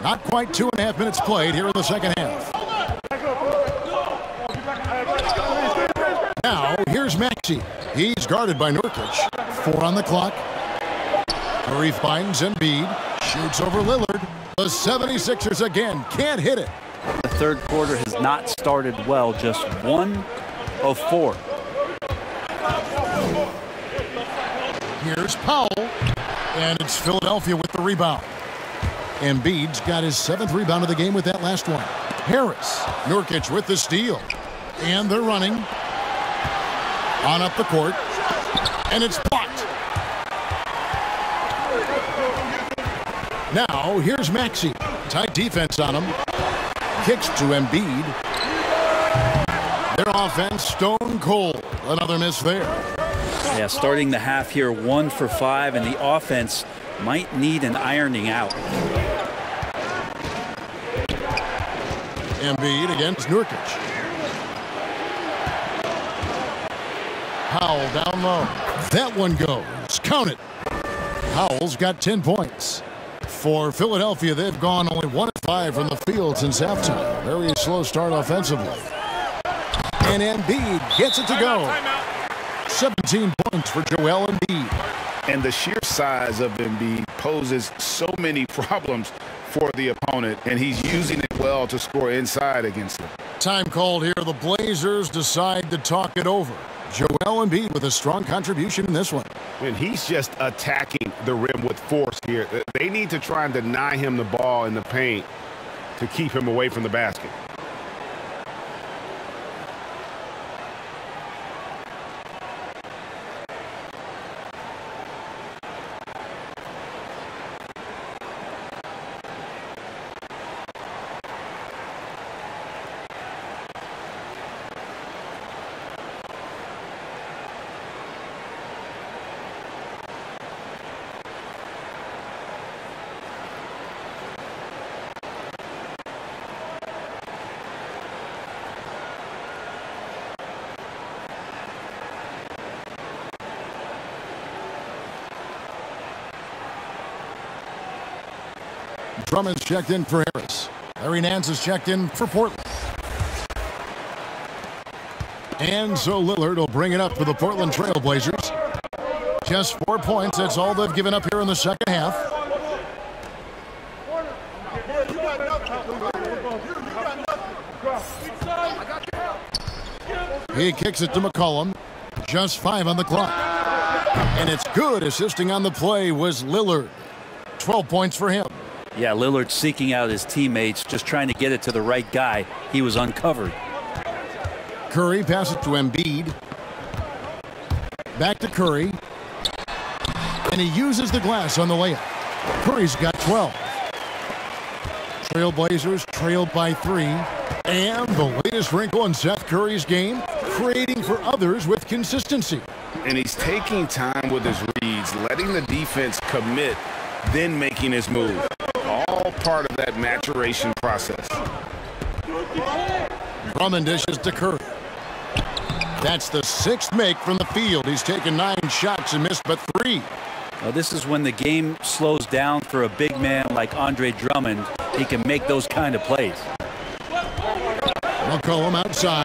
Not quite 2.5 minutes played here in the second half. Now, here's Maxey. He's guarded by Nurkic. 4 on the clock. Curry finds Embiid. Shoots over Lillard. The 76ers again can't hit it. The third quarter has not started well. Just 1 of 4. Here's Powell. And it's Philadelphia with the rebound. Embiid's got his 7th rebound of the game with that last one. Harris. Nurkic with the steal. And they're running. On up the court. And it's blocked. Now, here's Maxey. Tight defense on him. Kicks to Embiid. They're Their offense stone cold. Another miss there. Yeah, starting the half here 1 for 5, and the offense might need an ironing out. Embiid against Nurkic. Powell down low. That one goes. Count it. Powell's got 10 points. For Philadelphia, they've gone only 1 of 5 from the field since halftime. Very slow start offensively. And Embiid gets it to go. 17 points for Joel Embiid. And the sheer size of Embiid poses so many problems for the opponent, and he's using it well to score inside against them. Time called here. The Blazers decide to talk it over. Joel Embiid with a strong contribution in this one. And he's just attacking the rim with force here. They need to try and deny him the ball in the paint to keep him away from the basket. Drummond's checked in for Harris. Larry Nance is checked in for Portland. And so Lillard will bring it up for the Portland Trailblazers. Just 4 points. That's all they've given up here in the second half. He kicks it to McCollum. Just 5 on the clock. And it's good. Assisting on the play was Lillard. 12 points for him. Yeah, Lillard seeking out his teammates, just trying to get it to the right guy. He was uncovered. Curry passes to Embiid. Back to Curry. And he uses the glass on the layup. Curry's got 12. Trailblazers trailed by 3. And the latest wrinkle in Seth Curry's game, creating for others with consistency. And he's taking time with his reads, letting the defense commit, then making his move. All part of that maturation process. Drummond dishes to Curry. That's the 6th make from the field. He's taken 9 shots and missed but 3. Well, this is when the game slows down for a big man like Andre Drummond. He can make those kind of plays. McCollum outside.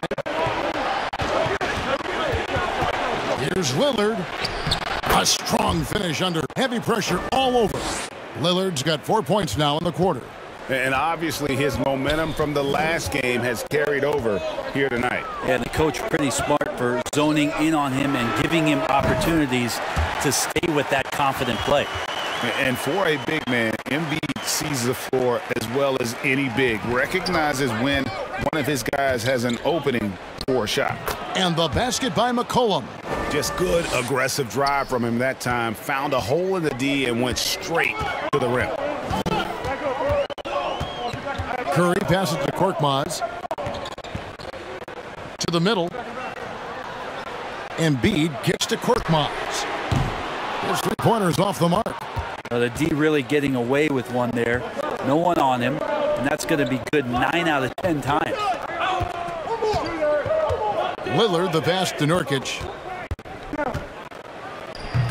Here's Lillard. A strong finish under heavy pressure all over. Lillard's got 4 points now in the quarter. And obviously his momentum from the last game has carried over here tonight. And the coach pretty smart for zoning in on him and giving him opportunities to stay with that confident play. And for a big man, Embiid sees the floor as well as any big. Recognizes when one of his guys has an opening for a shot. And the basket by McCollum. Just good aggressive drive from him that time. Found a hole in the D and went straight to the rim. Curry passes to Korkmaz. To the middle. Embiid kicks to Korkmaz. His 3-pointers off the mark. The D really getting away with one there. No one on him. And that's going to be good 9 out of 10 times. Lillard, the pass to Nurkic.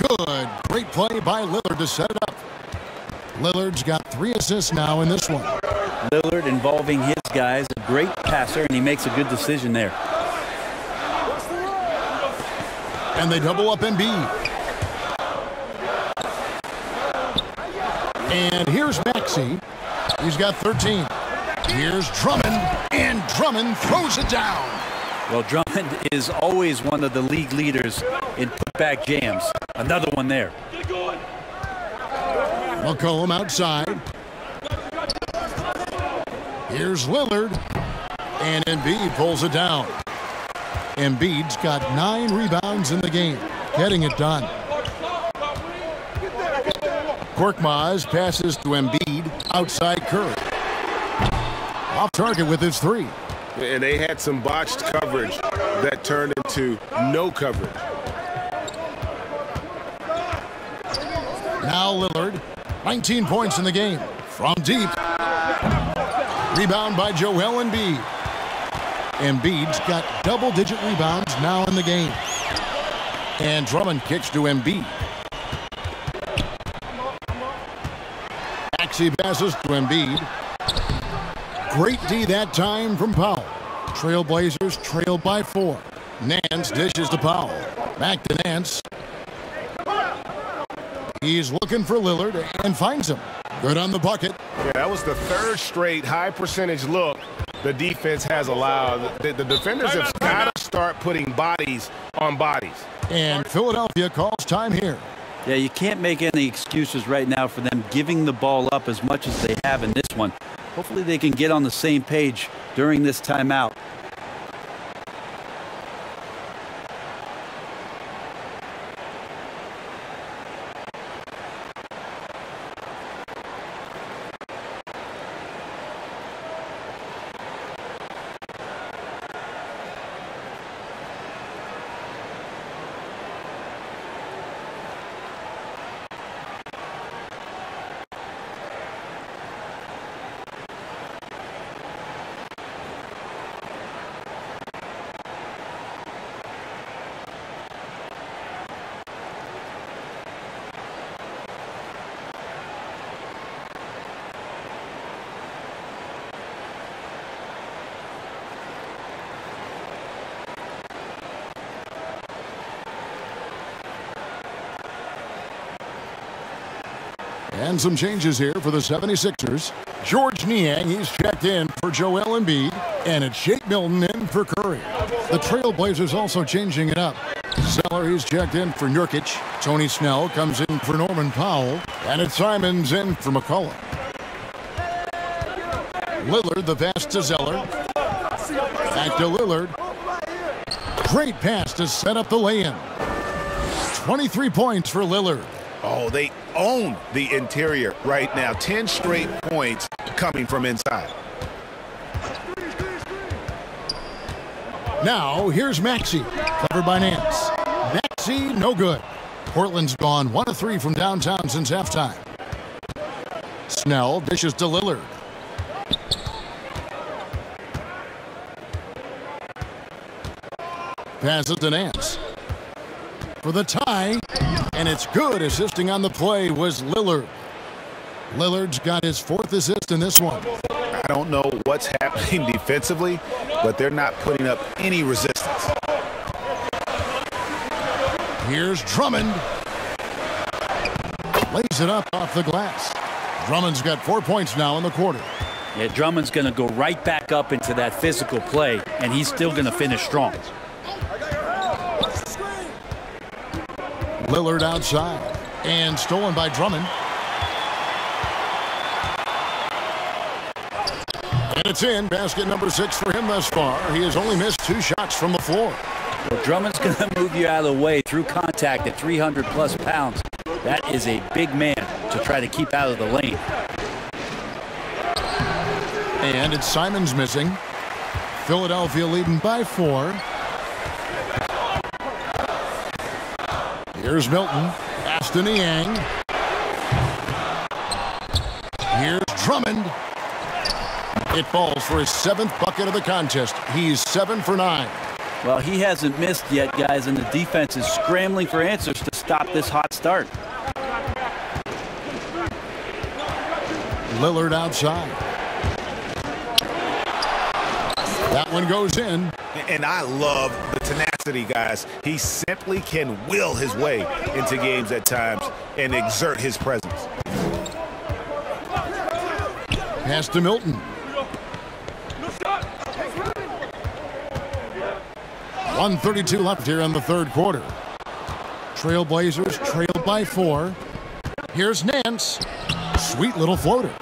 Good. Great play by Lillard to set it up. Lillard's got 3 assists now in this one. Lillard involving his guys. A great passer, and he makes a good decision there. And they double up Embiid. And here's Maxey. He's got 13. Here's Drummond, and Drummond throws it down. Well, Drummond is always one of the league leaders in putback jams. Another one there. McCollum outside. Here's Lillard, and Embiid pulls it down. Embiid's got 9 rebounds in the game, getting it done. Korkmaz passes to Embiid outside Curry. Off target with his 3. And they had some botched coverage that turned into no coverage. Now Lillard, 19 points in the game. From deep. Rebound by Joel Embiid. Embiid's got double-digit rebounds now in the game. And Drummond kicks to Embiid. Maxey passes to Embiid. Great D that time from Powell. Trailblazers trail by 4. Nance dishes to Powell. Back to Nance. He's looking for Lillard and finds him. Good on the bucket. Yeah, that was the third straight high percentage look the defense has allowed. The defenders have got to start putting bodies on bodies. And Philadelphia calls time here. Yeah, you can't make any excuses right now for them giving the ball up as much as they have in this one. Hopefully they can get on the same page during this timeout. And some changes here for the 76ers. George Niang, he's checked in for Joel Embiid. And it's Shake Milton in for Curry. The Trailblazers also changing it up. Zeller, he's checked in for Nurkic. Tony Snell comes in for Norman Powell. And it's Simons in for McCollum. Lillard, the pass to Zeller. Back to Lillard. Great pass to set up the lay-in. 23 points for Lillard. Oh, they own the interior right now. 10 straight points coming from inside. Now, here's Maxey, covered by Nance. Maxey, no good. Portland's gone 1 of 3 from downtown since halftime. Snell dishes to Lillard. Passes to Nance. For the tie, and it's good. Assisting on the play was Lillard. Lillard's got his 4th assist in this one. I don't know what's happening defensively, but they're not putting up any resistance. Here's Drummond. Lays it up off the glass. Drummond's got 4 points now in the quarter. Yeah, Drummond's going to go right back up into that physical play, and he's still going to finish strong. Lillard outside and stolen by Drummond. And it's in. Basket number 6 for him thus far. He has only missed 2 shots from the floor. Well, Drummond's going to move you out of the way through contact at 300+ pounds. That is a big man to try to keep out of the lane. And it's Simons missing. Philadelphia leading by 4. Here's Milton. Pass to Niang. Here's Drummond. It falls for his 7th bucket of the contest. He's 7 for 9. Well, he hasn't missed yet, guys, and the defense is scrambling for answers to stop this hot start. Lillard outside. That one goes in. And I love the tenacity, guys. He simply can will his way into games at times and exert his presence. Pass to Milton. 1:32 left here in the 3rd quarter. Trailblazers trail by 4. Here's Nance. Sweet little floater.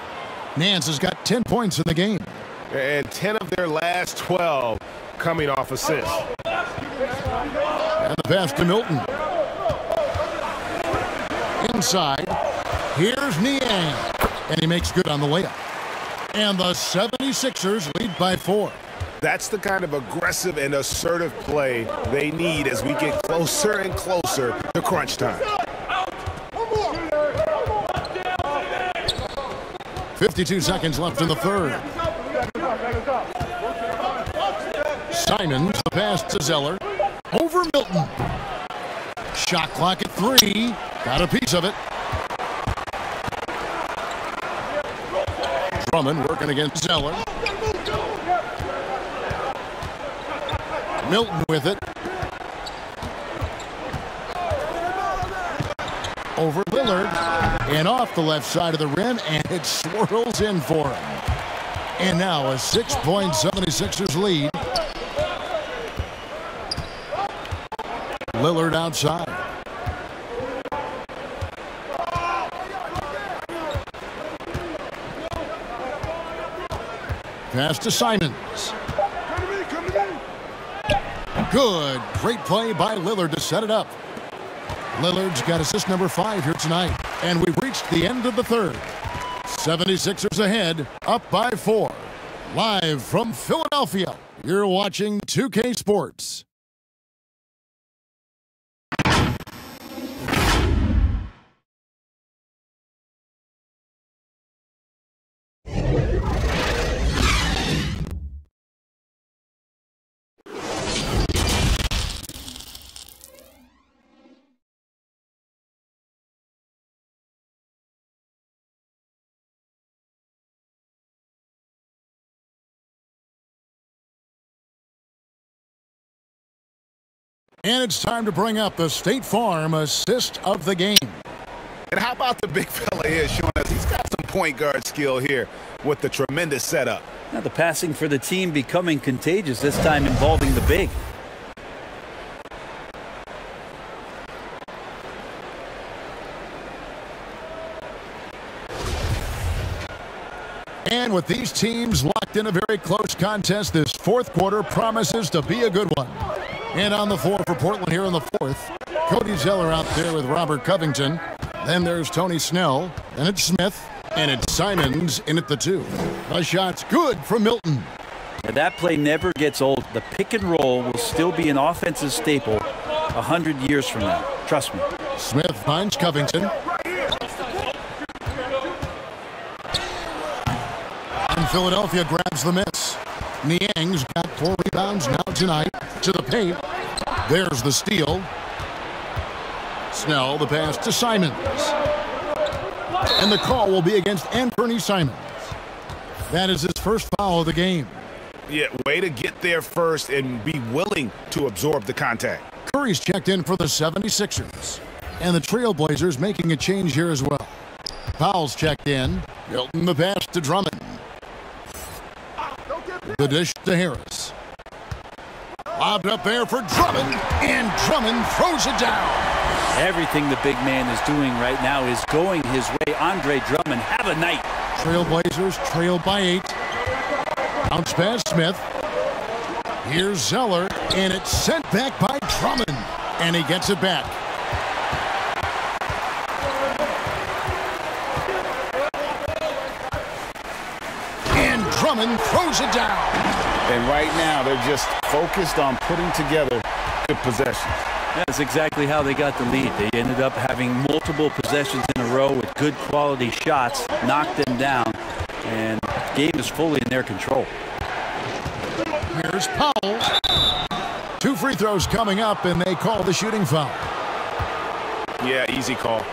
Nance has got 10 points in the game. And 10 of their last 12 coming off assists. And the pass to Milton. Inside. Here's Niang. And he makes good on the layup. And the 76ers lead by 4. That's the kind of aggressive and assertive play they need as we get closer and closer to crunch time. 52 seconds left in the third. Simons, the pass to Zeller. Over Milton. Shot clock at 3. Got a piece of it. Drummond working against Zeller. Milton with it. Over Lillard. And off the left side of the rim, and it swirls in for him. And now a 6-point 76ers lead. Lillard outside. Pass to Simons. Good. Great play by Lillard to set it up. Lillard's got assist number 5 here tonight. And we've reached the end of the third. 76ers ahead, up by 4. Live from Philadelphia, you're watching 2K Sports. And it's time to bring up the State Farm assist of the game. And how about the big fella here showing us he's got some point guard skill here with the tremendous setup. Now the passing for the team becoming contagious, this time involving the big. And with these teams locked in a very close contest, this fourth quarter promises to be a good one. And on the floor for Portland here in the fourth, Cody Zeller out there with Robert Covington. Then there's Tony Snell. Then it's Smith. And it's Simons in at the 2. The shot's good from Milton. And that play never gets old. The pick and roll will still be an offensive staple 100 years from now. Trust me. Smith finds Covington. And Philadelphia grabs the miss. Niang's got 4 rebounds now tonight. To the paint. There's the steal. Snell, the pass to Simons. And the call will be against Anthony Simons. That is his first foul of the game. Yeah, way to get there first and be willing to absorb the contact. Curry's checked in for the 76ers. And the Trailblazers making a change here as well. Powell's checked in. Milton the pass to Drummond. The dish to Harris. Lobbed up there for Drummond, and Drummond throws it down. Everything the big man is doing right now is going his way. Andre Drummond, have a night. Trailblazers trail by 8. Bounce pass Smith. Here's Zeller, and it's sent back by Drummond, and he gets it back. And Drummond throws it down. And right now, they're just focused on putting together good possessions. That's exactly how they got the lead. They ended up having multiple possessions in a row with good quality shots, knocked them down, and the game is fully in their control. Here's Powell. 2 free throws coming up, and they call the shooting foul. Yeah, easy call.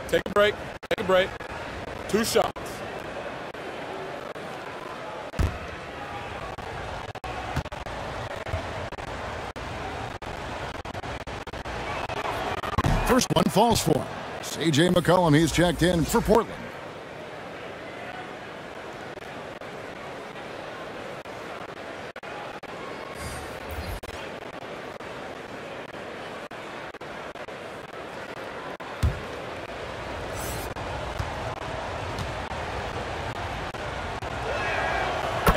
Take a break. Take a break. 2 shots. First one falls for him. C.J. McCollum, he's checked in for Portland.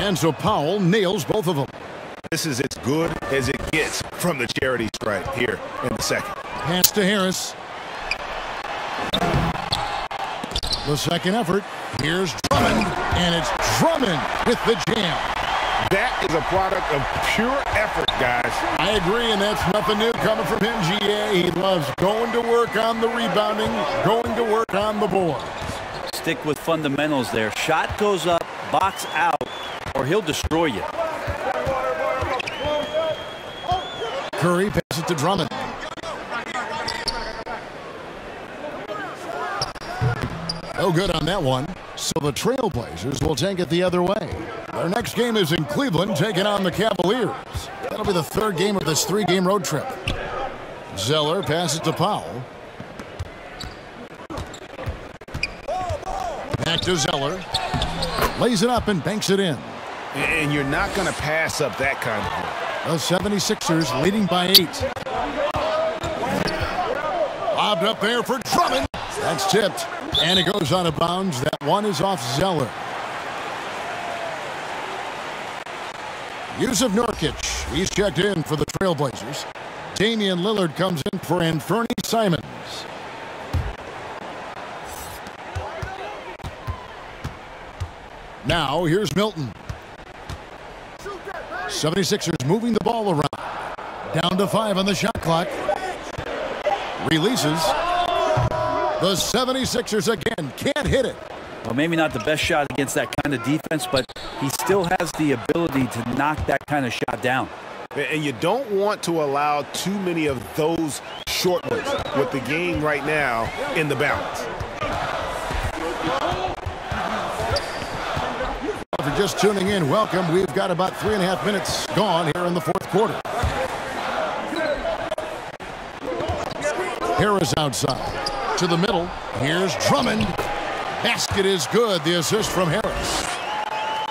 And so Powell nails both of them. This is as good as it gets from the charity stripe here in the second. Pass to Harris. The second effort. Here's Drummond, and it's Drummond with the jam. That is a product of pure effort, guys. I agree, and that's nothing new coming from him, GA. He loves going to work on the rebounding, going to work on the boards. Stick with fundamentals there. Shot goes up, box out, or he'll destroy you. Curry passes it to Drummond. No good on that one. So the Trailblazers will take it the other way. Their next game is in Cleveland, taking on the Cavaliers. That'll be the third game of this three-game road trip. Zeller passes to Powell. Back to Zeller. Lays it up and banks it in. And you're not going to pass up that kind of thing. The 76ers leading by 8. Lobbed up there for Drummond. That's tipped. And it goes out of bounds. That one is off Zeller. Yusuf Nurkic. He's checked in for the Trailblazers. Damian Lillard comes in for Anthony Simons. Now here's Milton. 76ers moving the ball around. Down to 5 on the shot clock. Releases. The 76ers again can't hit it. Well, maybe not the best shot against that kind of defense, but he still has the ability to knock that kind of shot down. And you don't want to allow too many of those short ones with the game right now in the balance. For just tuning in, welcome. We've got about 3.5 minutes gone here in the fourth quarter. Harris outside. To the middle. Here's Drummond. Basket is good. The assist from Harris.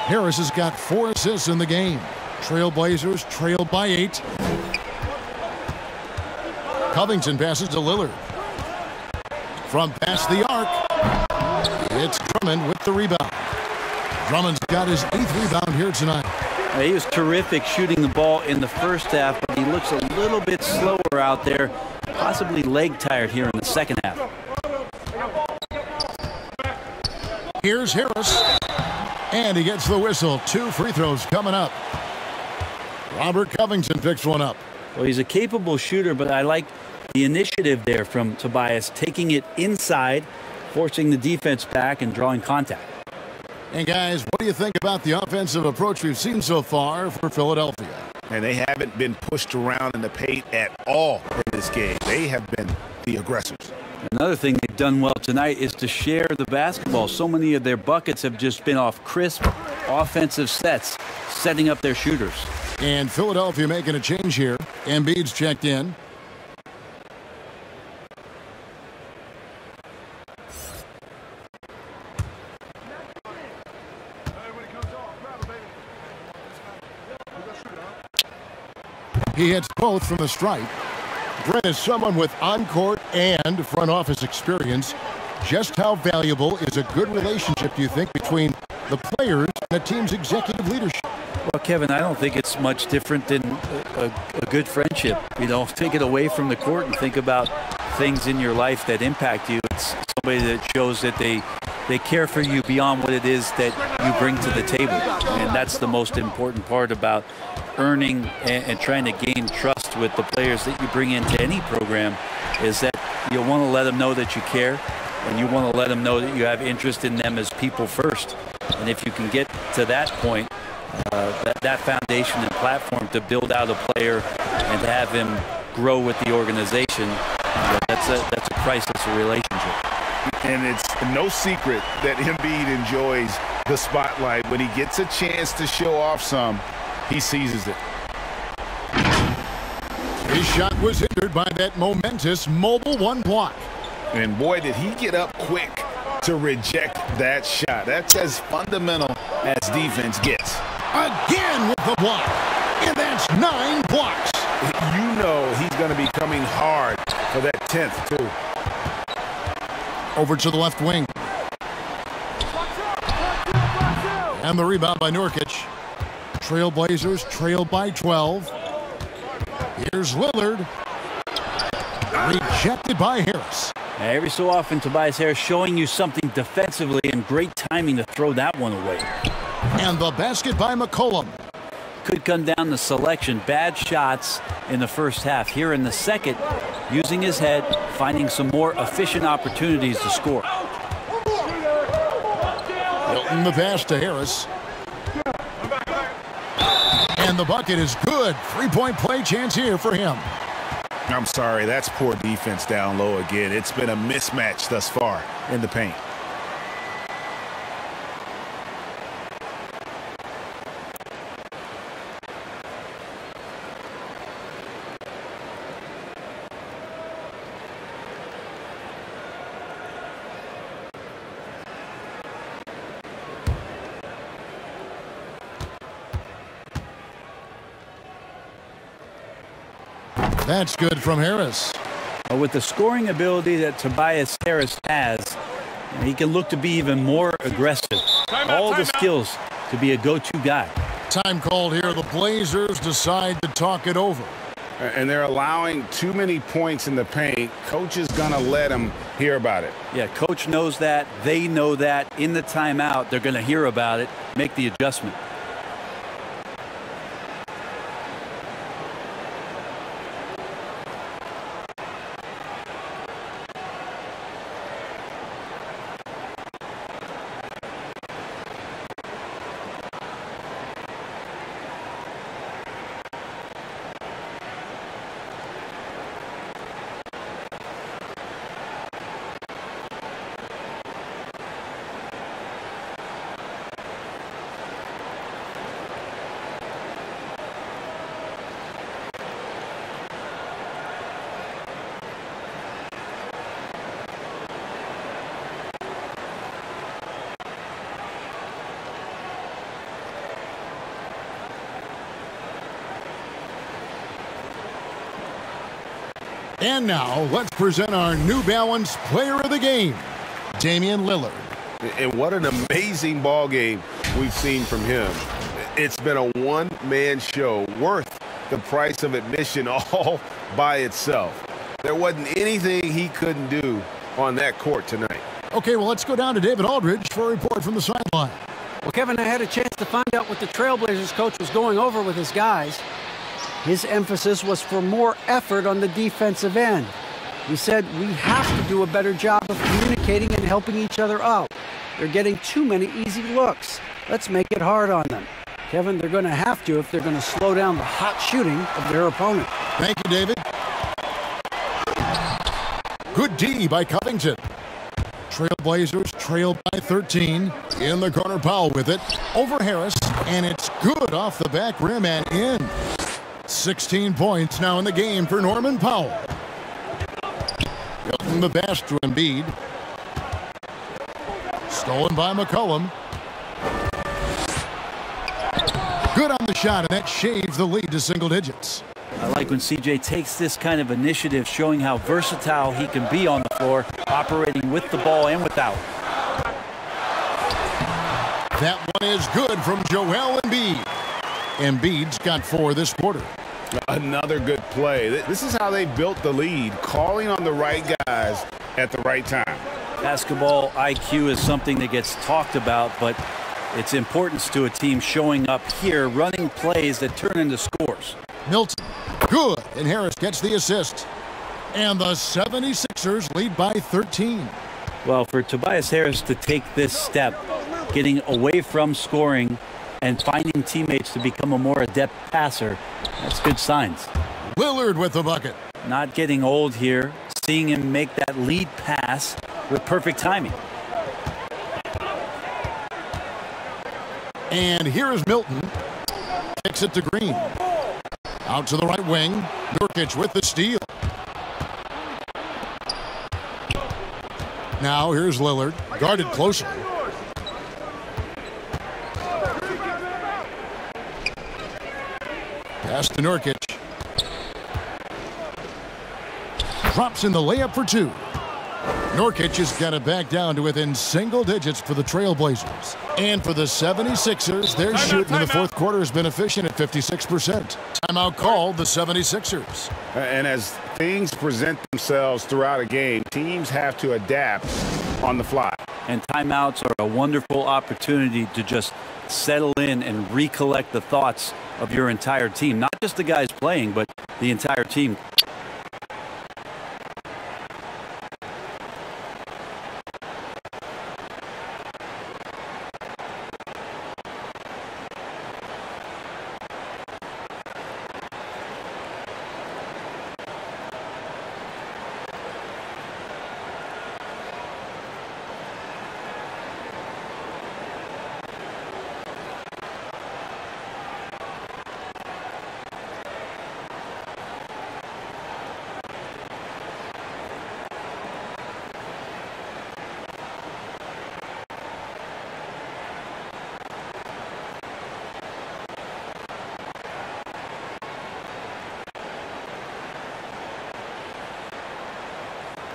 Harris has got 4 assists in the game. Trailblazers trail by 8. Covington passes to Lillard. From past the arc. It's Drummond with the rebound. Drummond's got his 8th rebound here tonight. He was terrific shooting the ball in the first half, but he looks a little bit slower out there, possibly leg tired here in the second half. Here's Harris, and he gets the whistle. 2 free throws coming up. Robert Covington picks one up. Well, he's a capable shooter, but I like the initiative there from Tobias, taking it inside, forcing the defense back, and drawing contact. And guys, what do you think about the offensive approach we've seen so far for Philadelphia? And they haven't been pushed around in the paint at all in this game. They have been the aggressors. Another thing they've done well tonight is to share the basketball. So many of their buckets have just been off crisp offensive sets, setting up their shooters. And Philadelphia making a change here. Embiid's checked in. He hits both from the stripe. Brent, is someone with on-court and front office experience, just how valuable is a good relationship, do you think, between the players and a team's executive leadership? Well, Kevin, I don't think it's much different than a good friendship. You know, take it away from the court and think about things in your life that impact you. It's somebody that shows that they care for you beyond what it is that you bring to the table. And that's the most important part about earning and trying to gain trust with the players that you bring into any program, is that you want to let them know that you care, and you want to let them know that you have interest in them as people first. And if you can get to that point, that foundation and platform to build out a player and to have him grow with the organization, that's a priceless relationship. And it's no secret that Embiid enjoys the spotlight. When he gets a chance to show off some, he seizes it. His shot was hindered by that momentous mobile 1 block. And boy, did he get up quick to reject that shot. That's as fundamental as defense gets. Again with the block. And that's 9 blocks. You know he's going to be coming hard for that 10th, too. Over to the left wing. And the rebound by Nurkic. Trailblazers trail by 12. Here's Lillard. Rejected by Harris. Every so often, Tobias Harris showing you something defensively, and great timing to throw that one away. And the basket by McCollum. Could come down to selection. Bad shots in the first half. Here in the second, using his head, finding some more efficient opportunities to score. Milton the pass to Harris. And the bucket is good. Three-point play chance here for him. I'm sorry, that's poor defense down low again. It's been a mismatch thus far in the paint. That's good from Harris. With the scoring ability that Tobias Harris has, he can look to be even more aggressive. All the skills to be a go-to guy. Time called here. The Blazers decide to talk it over. And they're allowing too many points in the paint. Coach is going to let them hear about it. Yeah, coach knows that. They know that. In the timeout, they're going to hear about it, make the adjustment. And now, let's present our New Balance Player of the Game, Damian Lillard. And what an amazing ball game we've seen from him. It's been a one-man show worth the price of admission all by itself. There wasn't anything he couldn't do on that court tonight. Okay, well, let's go down to David Aldridge for a report from the sideline. Well, Kevin, I had a chance to find out what the Trailblazers coach was going over with his guys. His emphasis was for more effort on the defensive end. He said, we have to do a better job of communicating and helping each other out. They're getting too many easy looks. Let's make it hard on them. Kevin, they're going to have to if they're going to slow down the hot shooting of their opponent. Thank you, David. Good D by Covington. Trailblazers trail by 13. In the corner, Powell with it. Over Harris, and it's good off the back rim and in. 16 points now in the game for Norman Powell. Milton the pass to Embiid. Stolen by McCollum. Good on the shot, and that shaves the lead to single digits. I like when CJ takes this kind of initiative, showing how versatile he can be on the floor, operating with the ball and without. That one is good from Joel Embiid. Embiid's got 4 this quarter. Another good play. This is how they built the lead, calling on the right guys at the right time. Basketball IQ is something that gets talked about, but its importance to a team showing up here, running plays that turn into scores. Milton, good, and Harris gets the assist. And the 76ers lead by 13. Well, for Tobias Harris to take this step, getting away from scoring and finding teammates to become a more adept passer, that's good signs. Lillard with the bucket. Not getting old here, seeing him make that lead pass with perfect timing. And here is Milton. Takes it to Green. Out to the right wing. Nurkic with the steal. Now here's Lillard. Guarded closely. Pass to Nurkic. Drops in the layup for 2. Nurkic has got it back down to within single digits for the Trailblazers. And for the 76ers, their shooting in the fourth quarter has been efficient at 56%. Timeout called the 76ers. And as things present themselves throughout a game, teams have to adapt on the fly. And timeouts are a wonderful opportunity to just settle in and recollect the thoughts of your entire team. Not just the guys playing, but the entire team.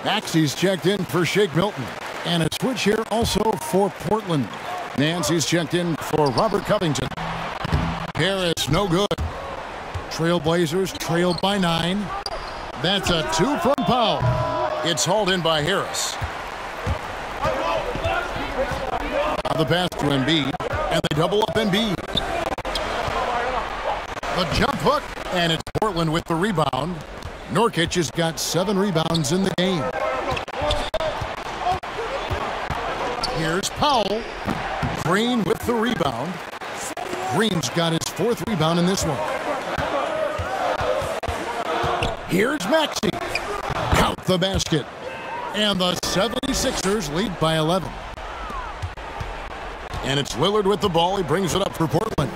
Maxey's checked in for Shake Milton. And a switch here also for Portland. Nancy's checked in for Robert Covington. Harris, no good. Trailblazers trailed by 9. That's a 2 from Powell. It's hauled in by Harris. Now the pass to Embiid, and they double up Embiid. The jump hook, and it's Portland with the rebound. Nurkic has got 7 rebounds in the game. Here's Powell. Green with the rebound. Green's got his 4th rebound in this one. Here's Maxey. Count the basket. And the 76ers lead by 11. And it's Lillard with the ball. He brings it up for Portland.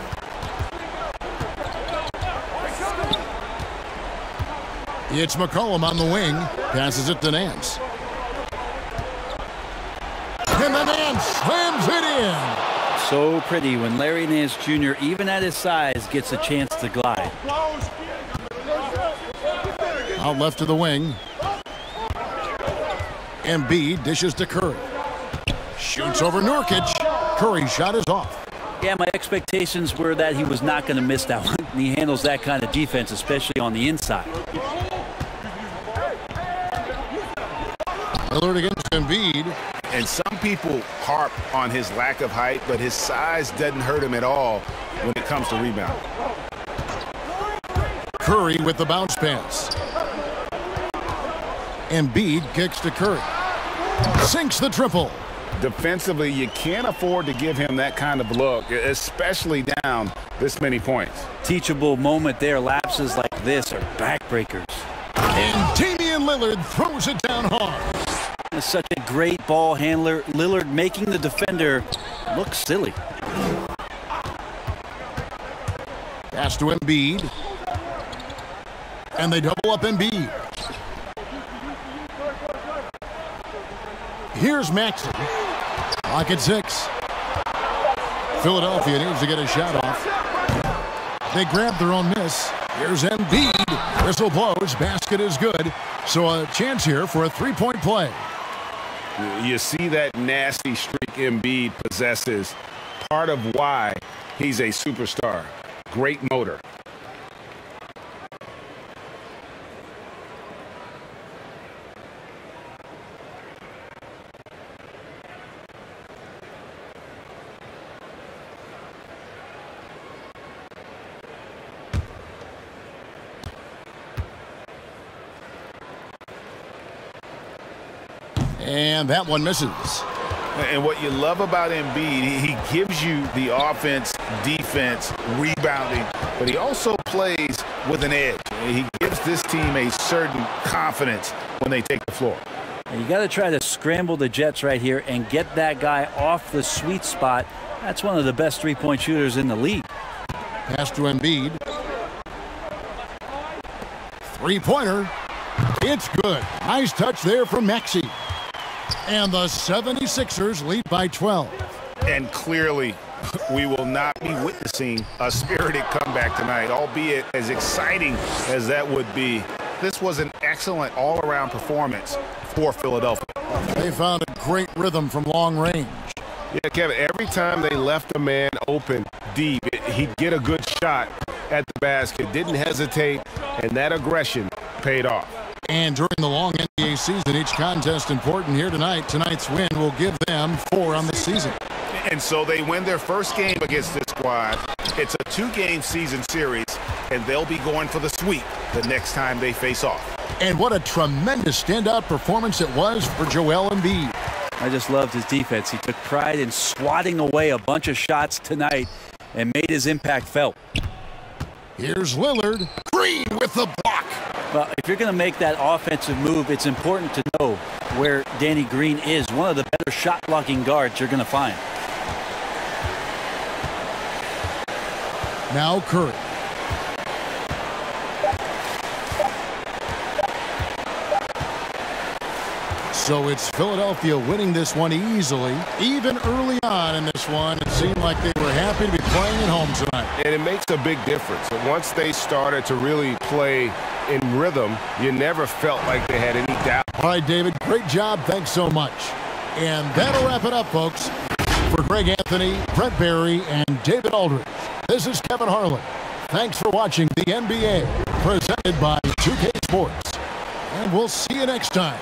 It's McCollum on the wing. Passes it to Nance. And the Nance slams it in. So pretty when Larry Nance Jr., even at his size, gets a chance to glide. Out left to the wing. Embiid dishes to Curry. Shoots over Nurkic. Curry's shot is off. Yeah, my expectations were that he was not going to miss that one. And he handles that kind of defense, especially on the inside. Lillard against Embiid. And some people harp on his lack of height, but his size doesn't hurt him at all when it comes to rebound. Curry with the bounce pass. Embiid kicks to Curry. Sinks the triple. Defensively, you can't afford to give him that kind of look, especially down this many points. Teachable moment there. Lapses like this are backbreakers. And Damian Lillard throws it down hard. Such a great ball handler. Lillard making the defender look silly. Pass to Embiid. And they double up Embiid. Here's Maxey. Clock at 6. Philadelphia needs to get a shot off. They grab their own miss. Here's Embiid. Whistle blows. Basket is good. So a chance here for a 3-point play. You see that nasty streak Embiid possesses. Part of why he's a superstar. Great motor. And that one misses. And what you love about Embiid, he gives you the offense, defense, rebounding, but he also plays with an edge. He gives this team a certain confidence when they take the floor. And you got to try to scramble the Jets right here and get that guy off the sweet spot. That's one of the best three-point shooters in the league. Pass to Embiid. Three-pointer. It's good. Nice touch there from Maxey. And the 76ers lead by 12. And clearly, we will not be witnessing a spirited comeback tonight, albeit as exciting as that would be. This was an excellent all-around performance for Philadelphia. They found a great rhythm from long range. Yeah, Kevin, every time they left a man open deep, he'd get a good shot at the basket, didn't hesitate, and that aggression paid off. And during the long NBA season, each contest important here tonight. Tonight's win will give them 4 on the season. And so they win their first game against this squad. It's a 2-game season series, and they'll be going for the sweep the next time they face off. And what a tremendous standout performance it was for Joel Embiid. I just loved his defense. He took pride in swatting away a bunch of shots tonight and made his impact felt. Here's Lillard. Green with the block. Well, if you're going to make that offensive move, it's important to know where Danny Green is. One of the better shot-blocking guards you're going to find. Now Curry. So it's Philadelphia winning this one easily. Even early on in this one, it seemed like they were happy to be playing at home tonight. And it makes a big difference. Once they started to really play in rhythm, you never felt like they had any doubt. All right, David, great job. Thanks so much. And that'll wrap it up, folks. For Greg Anthony, Brent Barry, and David Aldridge, this is Kevin Harlan. Thanks for watching the NBA, presented by 2K Sports. And we'll see you next time.